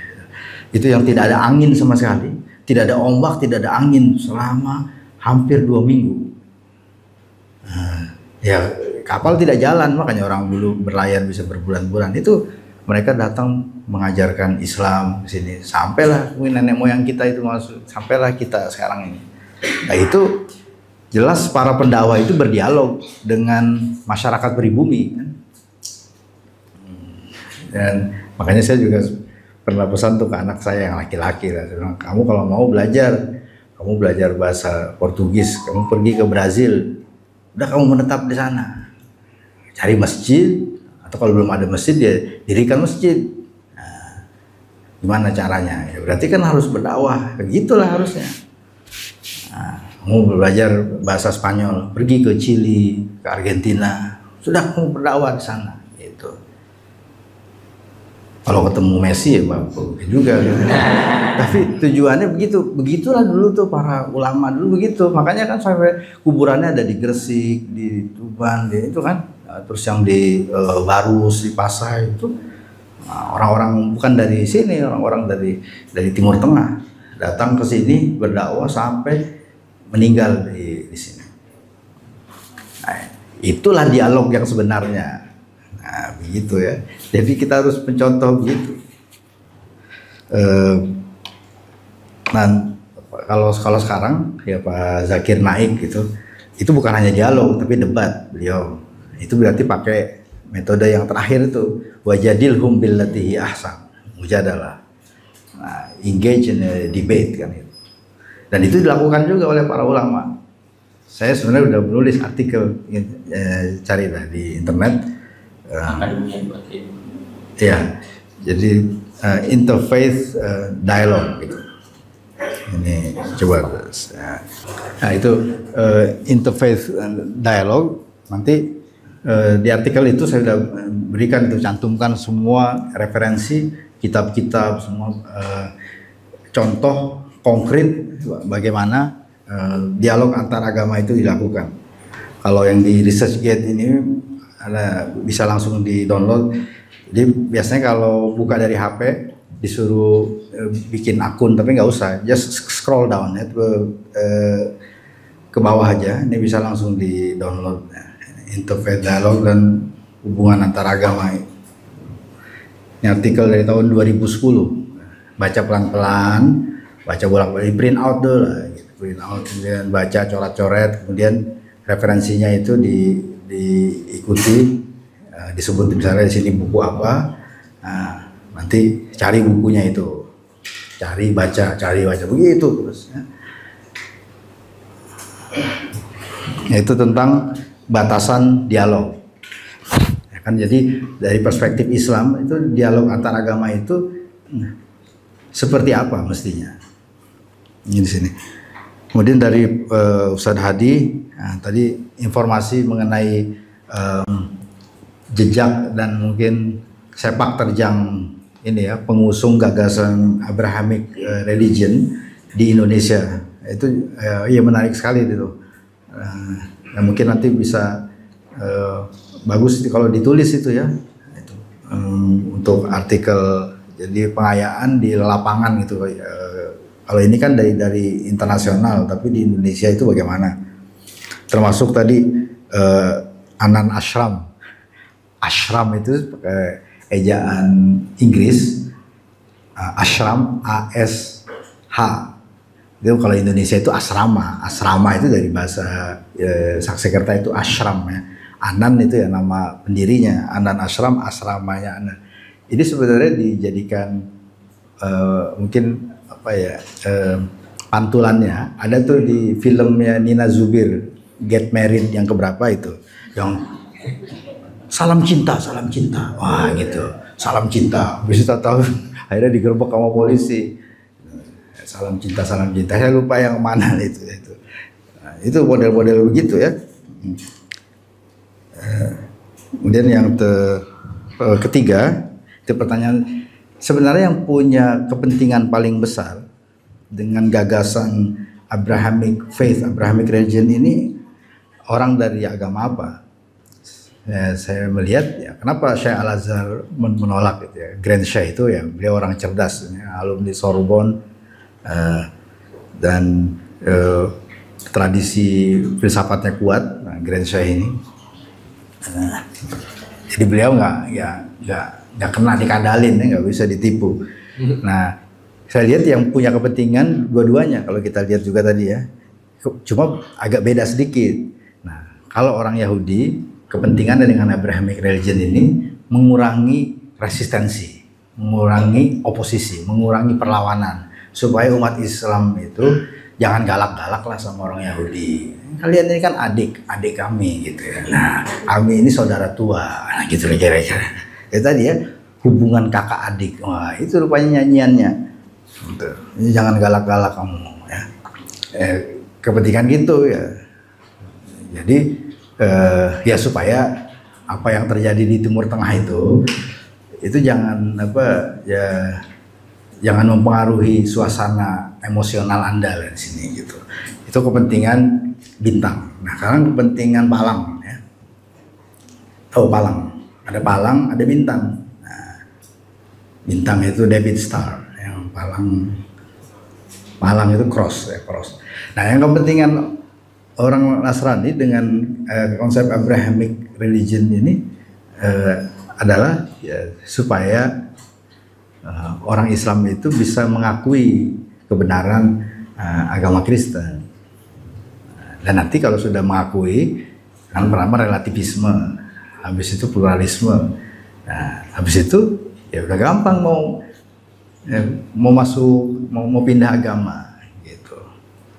A: itu yang tidak ada angin sama sekali, tidak ada ombak, tidak ada angin selama hampir 2 minggu. Ya kapal tidak jalan, makanya orang dulu berlayar bisa berbulan-bulan. Itu mereka datang mengajarkan Islam di sini, sampailah nenek moyang kita itu masuk, sampailah kita sekarang ini. Nah itu jelas para pendakwah itu berdialog dengan masyarakat pribumi kan? Dan makanya saya juga pernah pesan tuh ke anak saya yang laki-laki lah, saya bilang, kamu kalau mau kamu belajar bahasa Portugis, kamu pergi ke Brazil, udah kamu menetap di sana, cari masjid, atau kalau belum ada masjid ya dirikan masjid. Nah, gimana caranya? Ya berarti kan harus berdakwah, begitulah harusnya. Nah, kamu belajar bahasa Spanyol, pergi ke Chili, ke Argentina, sudah kamu berdakwah di sana. Gitu. Kalau ketemu Messi ya bagus juga. Gitu. Tapi tujuannya begitulah dulu tuh para ulama dulu begitu. Makanya kan sampai kuburannya ada di Gresik, di Tuban, itu kan. Terus yang di Barus, di Pasai itu orang-orang bukan dari sini, orang-orang dari Timur Tengah datang ke sini berdakwah sampai meninggal di sini. Nah, itulah dialog yang sebenarnya. Nah, begitu ya. Jadi kita harus mencontoh begitu. Nah, kalau sekarang ya Pak Zakir Naik gitu, itu bukan hanya dialog tapi debat beliau. Itu berarti pakai metode yang terakhir itu wajadilhum billati ahsan, mujadalah. Nah, engage in a debate kan itu. Dan itu dilakukan juga oleh para ulama. Saya sebenarnya udah menulis artikel, carilah di internet. Ya, jadi interfaith dialogue gitu. Ini coba. Nah itu interfaith dialogue nanti di artikel itu saya sudah berikan itu, cantumkan semua referensi kitab-kitab, semua contoh konkret bagaimana dialog antar agama itu dilakukan. Kalau yang di ResearchGate ini bisa langsung di-download. Jadi biasanya kalau buka dari HP disuruh bikin akun, tapi nggak usah, just scroll down ya, ke bawah aja. Ini bisa langsung di-download. Interfaith Dialogue dan hubungan antar agama. Ini artikel dari tahun 2010. Baca pelan-pelan, baca bolak-balik, print out dulu lah, gitu. Print out, kemudian baca coret-coret, kemudian referensinya itu diikuti, disebut misalnya di sini buku apa, nah, nanti cari bukunya itu, cari baca begitu terus. Ya. Itu tentang batasan dialog. Ya kan, jadi dari perspektif Islam itu dialog antar agama itu seperti apa mestinya? Ini di sini. Kemudian dari Ustadz Hadi, nah, tadi informasi mengenai jejak dan mungkin sepak terjang ini ya, pengusung gagasan Abrahamic religion di Indonesia. Itu ya menarik sekali itu. Ya mungkin nanti bisa bagus kalau ditulis itu ya, itu, untuk artikel, jadi pengayaan di lapangan gitu. Kalau ini kan dari internasional, tapi di Indonesia itu bagaimana? Termasuk tadi Anan Ashram. Ashram itu pakai ejaan Inggris, Ashram, A-S-H. Itu kalau Indonesia itu asrama. Asrama itu dari bahasa Sanskerta itu ashram ya. Anan itu ya nama pendirinya, Anan Ashram, asramanya Anan. Ini sebenarnya dijadikan mungkin apa ya, pantulannya ada tuh di filmnya Nina Zubir, Get Married yang keberapa itu, yang salam cinta, wah gitu, salam cinta. Habis itu tahu akhirnya digerebek sama polisi. Salam cinta, saya lupa yang mana itu. Nah, itu model-model begitu ya. Kemudian yang ketiga, itu pertanyaan, sebenarnya yang punya kepentingan paling besar dengan gagasan Abrahamic faith, Abrahamic religion ini orang dari agama apa? Ya, saya melihat ya, kenapa Syekh Al-Azhar menolak gitu ya. Grand Syekh itu ya, beliau orang cerdas ya, alumni Sorbonne, dan tradisi filsafatnya kuat, nah, Grand Syekh ini. Jadi beliau nggak kena dikadalin, nggak bisa ditipu. Nah, saya lihat yang punya kepentingan dua-duanya. Kalau kita lihat juga tadi ya, cuma agak beda sedikit. Nah, kalau orang Yahudi kepentingannya dengan Abrahamic religion ini mengurangi resistensi, mengurangi oposisi, mengurangi perlawanan, supaya umat Islam itu jangan galak-galak lah sama orang Yahudi. Kalian ini kan adik kami gitu ya. Nah, kami ini saudara tua, nah, gitu kira-kira. Itu tadi ya, hubungan kakak adik. Wah, itu rupanya nyanyiannya. Gitu. Ini jangan galak-galak kamu ya. Kepentingan gitu ya. Jadi ya supaya apa yang terjadi di Timur Tengah itu jangan jangan mempengaruhi suasana emosional Anda di sini gitu. Itu kepentingan bintang. Nah, sekarang kepentingan palang ya. Tahu palang? Ada palang, ada bintang. Nah, bintang itu David Star, yang palang itu cross ya, cross. Nah, yang kepentingan orang Nasrani dengan konsep Abrahamic religion ini adalah ya, supaya orang Islam itu bisa mengakui kebenaran agama Kristen. Dan nanti kalau sudah mengakui, kan pertama relativisme, habis itu pluralisme. Nah, habis itu ya udah gampang mau masuk, mau pindah agama gitu.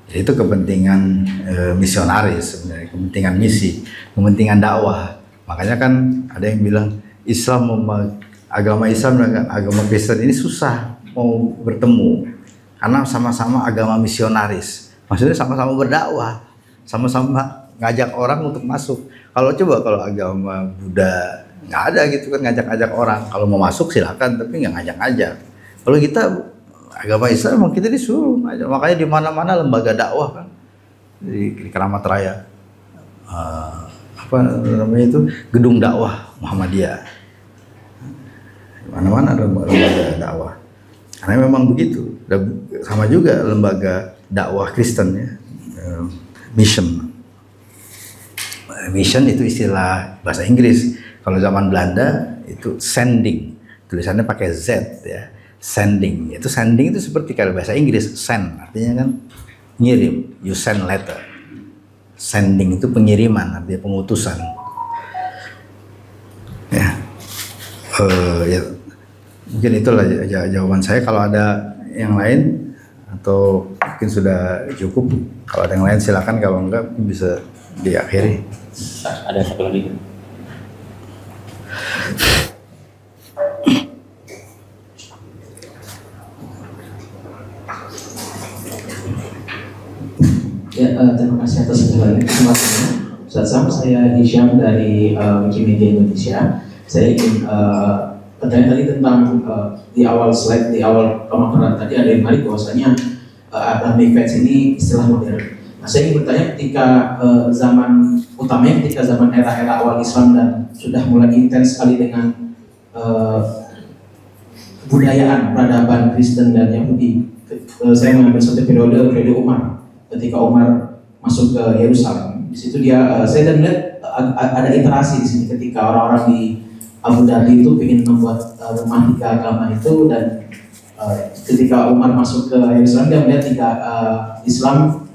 A: Jadi itu kepentingan misionaris sebenarnya, kepentingan misi, kepentingan dakwah. Makanya kan ada yang bilang agama Islam dan agama Kristen ini susah mau bertemu karena sama-sama agama misionaris. Maksudnya sama-sama berdakwah, sama-sama ngajak orang untuk masuk. Kalau coba kalau agama Buddha nggak ada gitu kan, ngajak-ngajak orang. Kalau mau masuk silakan, tapi nggak ngajak-ngajak. Kalau kita agama Islam memang kita disuruh ngajak. Makanya di mana-mana lembaga dakwah kan, di Keramat Raya, apa namanya itu, gedung dakwah Muhammadiyah. Di mana-mana ada lembaga dakwah. Karena memang begitu. Sama juga lembaga dakwah Kristen ya, mission. Mission itu istilah bahasa Inggris. Kalau zaman Belanda itu sending, tulisannya pakai Z ya. Sending. Itu sending itu seperti kalau bahasa Inggris send, artinya kan ngirim. You send letter. Sending itu pengiriman, artinya pengutusan. Ya. Ya. Mungkin itulah jawaban saya. Kalau ada yang lain atau mungkin sudah cukup. Kalau ada yang lain silakan. Kalau enggak bisa diakhiri.
D: Ada satu lagi.
B: Ya, terima kasih atas kesempatannya. Ustaz Sam, saya Hisham dari Wikimedia Indonesia. Saya ingin bertanya tadi tentang di awal slide, di awal pemaparan tadi ada yang menarik bahwasanya Abrahamic faith ini istilah modern. Nah, saya ingin bertanya ketika zaman utamanya ketika zaman era-era awal Islam dan sudah mulai intens sekali dengan kebudayaan peradaban Kristen dan Yahudi. Saya mengambil satu periode Umar, ketika Umar masuk ke Yerusalem. Di situ dia saya dan melihat ada interaksi di sini ketika orang-orang di Abu Dhabi itu ingin membuat rumah tiga agama itu, dan ketika Umar masuk ke Yerusalem dia melihat tiga Islam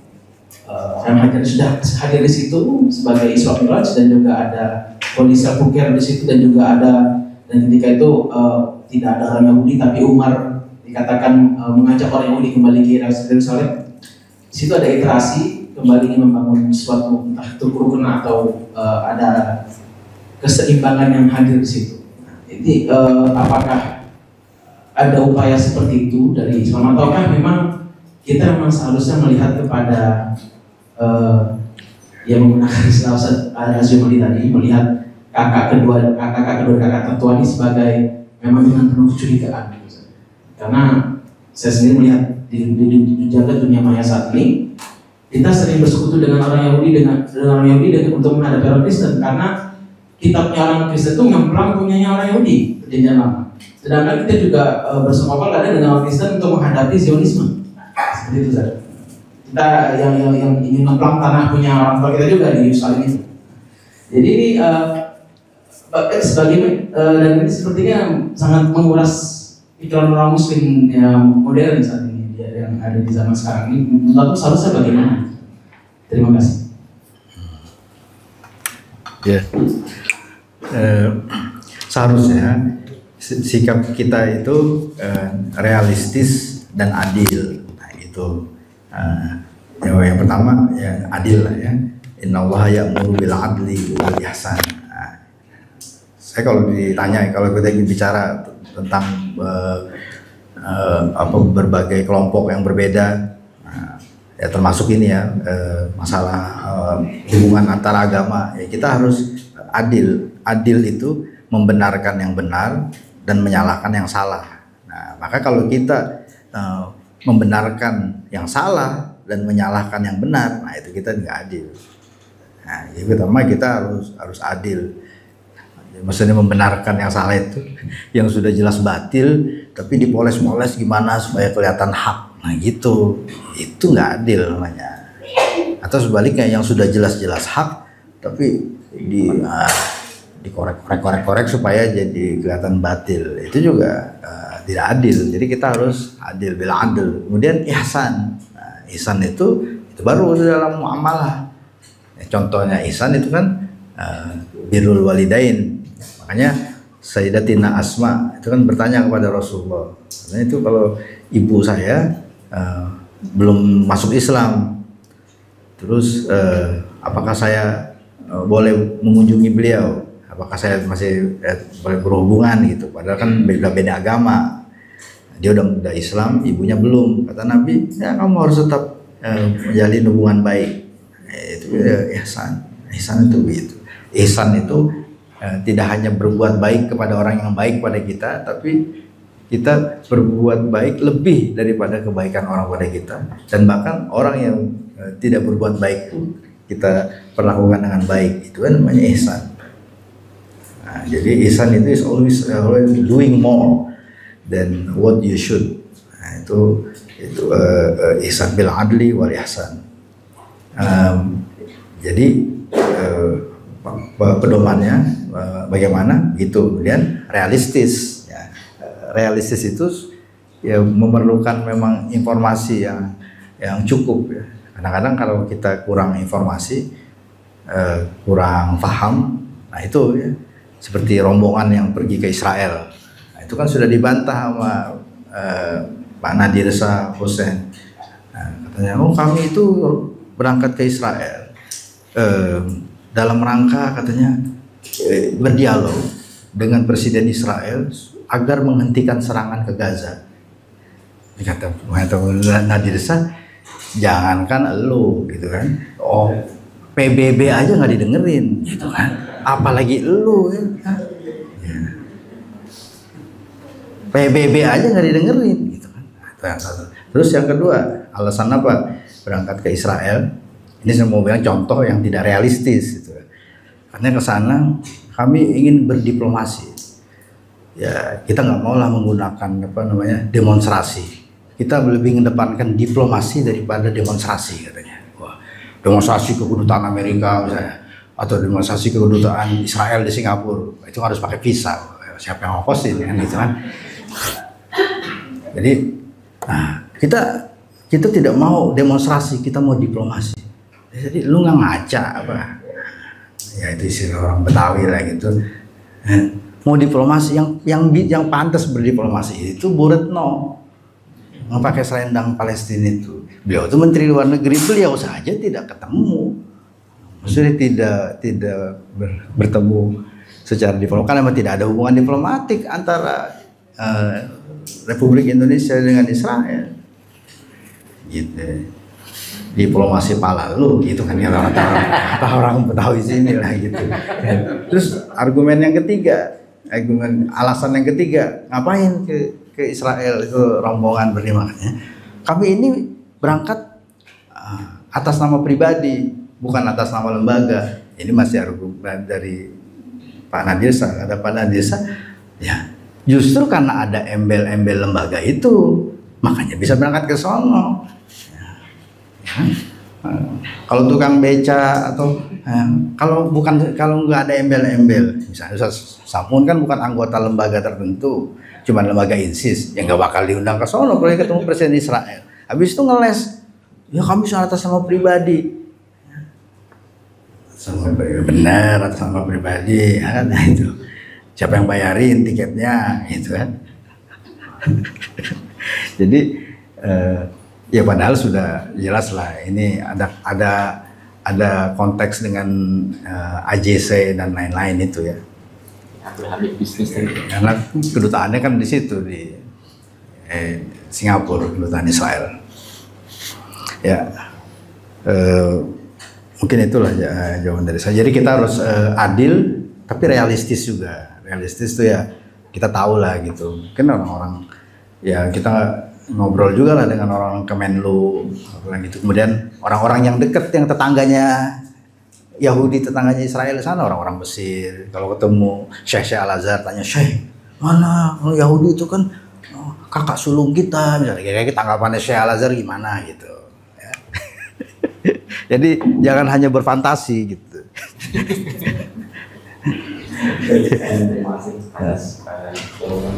B: yang sudah hadir di situ sebagai Isra Mi'raj, dan juga ada kondisi Bukir di situ, dan juga ada, dan ketika itu tidak ada orang Yahudi, tapi Umar dikatakan mengajak orang Yahudi kembali ke Yerusalem. Di situ ada iterasi kembali ingin membangun suatu entah itu kerukunan atau ada keseimbangan yang hadir di situ. Jadi apakah ada upaya seperti itu dari Islam, ataukah memang kita memang seharusnya melihat kepada yang menggunakan istilah Azumali tadi, melihat kakak kedua kakak tertua ini sebagai memang dengan penuh kecurigaan. Karena saya sendiri melihat di jagat dunia maya saat ini, kita sering bersekutu dengan orang Yahudi untuk menghadapi orang Kristen, karena kitabnya orang Kristen itu ngemplang punyanya orang Yahudi perjanjian lama. Sedangkan kita juga bersekongkol ada dengan orang Kristen untuk menghadapi Zionisme. Seperti itu saja. Kita yang ingin ngemplang tanah punya orang tua kita juga di Yerusalem itu. Jadi ini dan ini sepertinya sangat menguras pikiran orang Muslim yang modern saat ini, yang ada di zaman sekarang ini. Menurut seharusnya bagaimana? Terima kasih.
A: Ya, seharusnya sikap kita itu realistis dan adil. Nah, itu yang pertama ya adil lah ya. Innallaha ya'muru bil adli wal ihsan. Saya kalau ditanya, kalau kita ingin bicara tentang berbagai kelompok yang berbeda, ya termasuk ini ya masalah hubungan antara agama, ya kita harus adil. Adil itu membenarkan yang benar dan menyalahkan yang salah. Nah, maka kalau kita membenarkan yang salah dan menyalahkan yang benar, nah itu kita nggak adil. Nah, yang pertama kita harus adil. Maksudnya membenarkan yang salah itu, yang sudah jelas batil, tapi dipoles-moles gimana supaya kelihatan hak. Nah gitu, itu nggak adil namanya. Atau sebaliknya yang sudah jelas-jelas hak, tapi dikorek-korek supaya jadi kelihatan batil. Itu juga tidak adil. Jadi kita harus adil bil adil. Kemudian ihsan. Nah, ihsan itu baru dalam muamalah. Contohnya ihsan itu kan birrul walidain. Makanya Sayyidatina Asma itu kan bertanya kepada Rasulullah. Karena itu kalau ibu saya belum masuk Islam, terus apakah saya boleh mengunjungi beliau? Apakah saya masih boleh berhubungan gitu? Padahal kan beda-beda agama. Dia udah Islam, ibunya belum. Kata Nabi, ya kamu harus tetap menjalin hubungan baik. Itu ihsan. Ihsan itu begitu. ihsan itu tidak hanya berbuat baik kepada orang yang baik pada kita, tapi kita berbuat baik lebih daripada kebaikan orang pada kita, dan bahkan orang yang tidak berbuat baik pun kita perlakukan dengan baik. Itu kan namanya ihsan. Nah, jadi ihsan itu is always doing more than what you should. Nah, itu ihsan bil adli wal ihsan. Jadi pedomannya bagaimana? Itu kemudian realistis. Ya. Realistis itu ya memerlukan memang informasi yang cukup. Ya. Kadang-kadang kalau kita kurang informasi, kurang paham, nah itu ya, seperti rombongan yang pergi ke Israel. Nah, itu kan sudah dibantah sama Pak Nadir Shah Hussein. Nah, katanya, oh kami itu berangkat ke Israel dalam rangka katanya berdialog dengan Presiden Israel agar menghentikan serangan ke Gaza. Kata Nadir Shah, jangankan elu gitu kan, oh PBB aja nggak didengerin gitu kan, apalagi elu ya. PBB aja nggak didengerin gitu kan. Terus yang kedua, alasan apa berangkat ke Israel? Ini saya mau bilang contoh yang tidak realistis gitu. Karena ke sana kami ingin berdiplomasi. Ya, kita nggak mau lah menggunakan demonstrasi. Kita lebih mengedepankan diplomasi daripada demonstrasi katanya. Wah, demonstrasi ke kedutaan Amerika misalnya, atau demonstrasi ke kedutaan Israel di Singapura, itu harus pakai visa. Siapa yang ngokosin kan gitu kan. Jadi, nah, kita tidak mau demonstrasi, kita mau diplomasi. Jadi lu nggak ngaca apa? Ya itu istilah orang Betawi lah gitu. Mau diplomasi yang pantas berdiplomasi itu Bu Retno, nggak pakai selendang Palestina itu. Beliau itu Menteri Luar Negeri, beliau saja tidak ketemu, maksudnya tidak bertemu secara diplomatik, karena memang tidak ada hubungan diplomatik antara Republik Indonesia dengan Israel. Gitu. Diplomasi pala lu gitu kan, orang Betawi sini lah gitu. Terus argumen yang ketiga, alasan yang ketiga, ngapain ke Israel itu rombongan berlima? Kami ini berangkat atas nama pribadi, bukan atas nama lembaga. Ini masih argumen dari Pak Nadir Shah. Ada Pak Nadir Shah, ya justru karena ada embel-embel lembaga itu, makanya bisa berangkat ke sono. Kalau tukang beca atau kalau nggak ada embel-embel, misalnya Ustaz Samun kan bukan anggota lembaga tertentu, cuma lembaga INSIS, yang nggak bakal diundang ke sono kalau ketemu Presiden Israel. Habis itu ngeles, ya kami atas nama pribadi, benar atas nama pribadi, ya kan? Nah, itu siapa yang bayarin tiketnya, gitu kan? Jadi ya padahal sudah jelas lah, ini ada konteks dengan AJC dan lain-lain itu ya. Karena kedutaannya kan di situ di Singapura, kedutaan Israel. Ya, mungkin itulah jawaban dari saya. Jadi kita harus adil tapi realistis juga. Realistis itu ya kita tahu lah gitu. Mungkin orang-orang ya kita ngobrol juga lah dengan orang Kemenlu gitu. Kemudian orang-orang yang dekat, yang tetangganya Yahudi, tetangganya Israel di sana, orang-orang Mesir. Kalau ketemu Syekh Al-Azhar, tanya Syekh, mana Yahudi itu kan kakak sulung kita, misalnya kayak tanggapannya Syekh Al-Azhar gimana gitu. Ya. Jadi jangan hanya berfantasi gitu.
F: Terima kasih atas jawaban.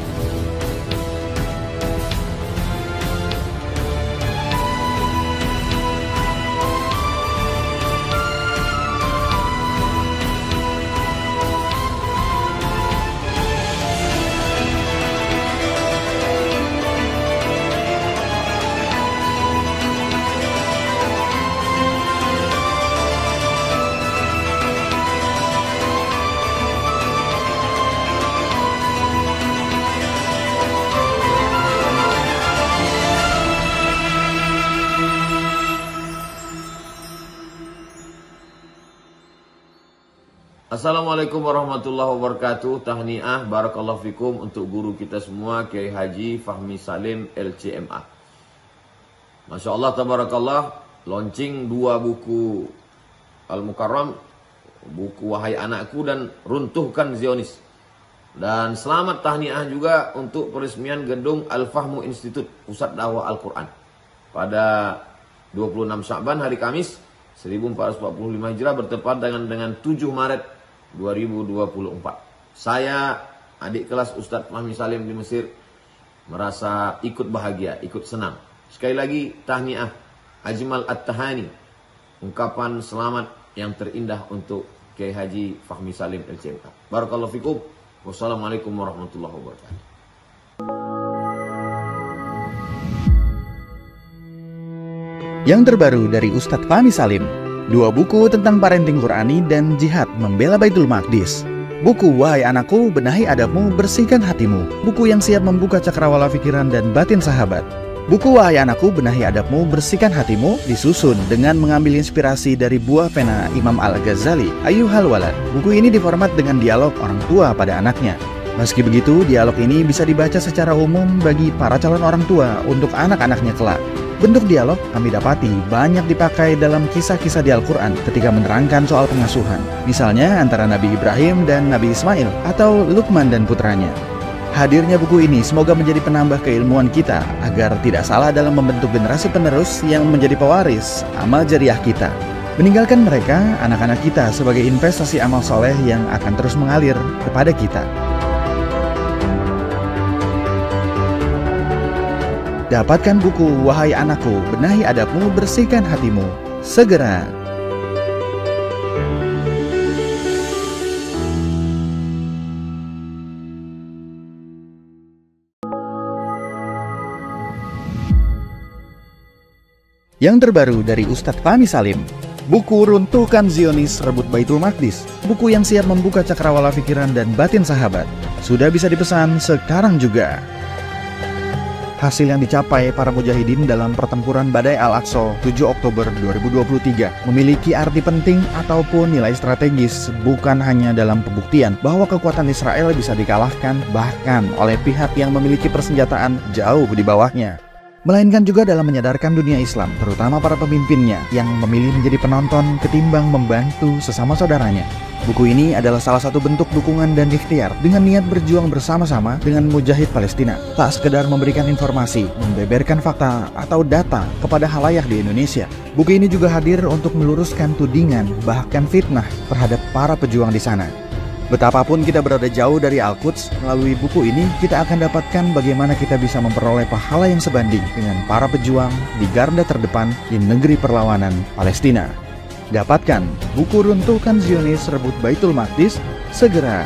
G: Assalamualaikum warahmatullahi wabarakatuh. Tahniah barakallahu fikum untuk guru kita semua, Kiai Haji Fahmi Salim LCMA. Masya Allah tabarakallah, launching 2 buku Al-Mukarram, buku Wahai Anakku dan Runtuhkan Zionis. Dan selamat tahniah juga untuk peresmian gedung Al-Fahmu Institute Pusat Dakwah Al-Quran pada 26 Sya'ban hari Kamis 1445 Hijrah bertepatan dengan 7 Maret 2024. Saya, adik kelas Ustadz Fahmi Salim di Mesir, merasa ikut bahagia, ikut senang. Sekali lagi tahniah, ajmal at-tahani, ungkapan selamat yang terindah untuk Kiai Haji Fahmi Salim LCMA. Barakallahu fikum. Wassalamualaikum warahmatullahi wabarakatuh.
H: Yang terbaru dari Ustadz Fahmi Salim, 2 buku tentang parenting Qurani dan jihad membela Baitul Maqdis. Buku Wahai Anakku, Benahi Adabmu, Bersihkan Hatimu, buku yang siap membuka cakrawala pikiran dan batin sahabat. Buku Wahai Anakku, Benahi Adabmu, Bersihkan Hatimu disusun dengan mengambil inspirasi dari buah pena Imam Al-Ghazali, Ayyuhal Walad. Buku ini diformat dengan dialog orang tua pada anaknya. Meski begitu, dialog ini bisa dibaca secara umum bagi para calon orang tua untuk anak-anaknya kelak. Bentuk dialog kami dapati banyak dipakai dalam kisah-kisah di Al-Quran ketika menerangkan soal pengasuhan. Misalnya antara Nabi Ibrahim dan Nabi Ismail atau Luqman dan putranya. Hadirnya buku ini semoga menjadi penambah keilmuan kita agar tidak salah dalam membentuk generasi penerus yang menjadi pewaris amal jariah kita. Meninggalkan mereka, anak-anak kita sebagai investasi amal soleh yang akan terus mengalir kepada kita. Dapatkan buku Wahai Anakku, Benahi Adabmu, Bersihkan Hatimu segera. Yang terbaru dari Ustadz Fahmi Salim, buku Runtuhkan Zionis, Rebut Baitul Maqdis, buku yang siap membuka cakrawala pikiran dan batin sahabat. Sudah bisa dipesan sekarang juga. Hasil yang dicapai para mujahidin dalam pertempuran Badai Al-Aqsa 7 Oktober 2023 memiliki arti penting ataupun nilai strategis, bukan hanya dalam pembuktian bahwa kekuatan Israel bisa dikalahkan bahkan oleh pihak yang memiliki persenjataan jauh di bawahnya, melainkan juga dalam menyadarkan dunia Islam, terutama para pemimpinnya yang memilih menjadi penonton ketimbang membantu sesama saudaranya. Buku ini adalah salah satu bentuk dukungan dan ikhtiar dengan niat berjuang bersama-sama dengan mujahid Palestina. Tak sekedar memberikan informasi, membeberkan fakta atau data kepada khalayak di Indonesia. Buku ini juga hadir untuk meluruskan tudingan bahkan fitnah terhadap para pejuang di sana. Betapapun kita berada jauh dari Al-Quds, melalui buku ini kita akan dapatkan bagaimana kita bisa memperoleh pahala yang sebanding dengan para pejuang di garda terdepan di negeri perlawanan Palestina. Dapatkan buku Runtuhkan Zionis, Rebut Baitul Maqdis segera.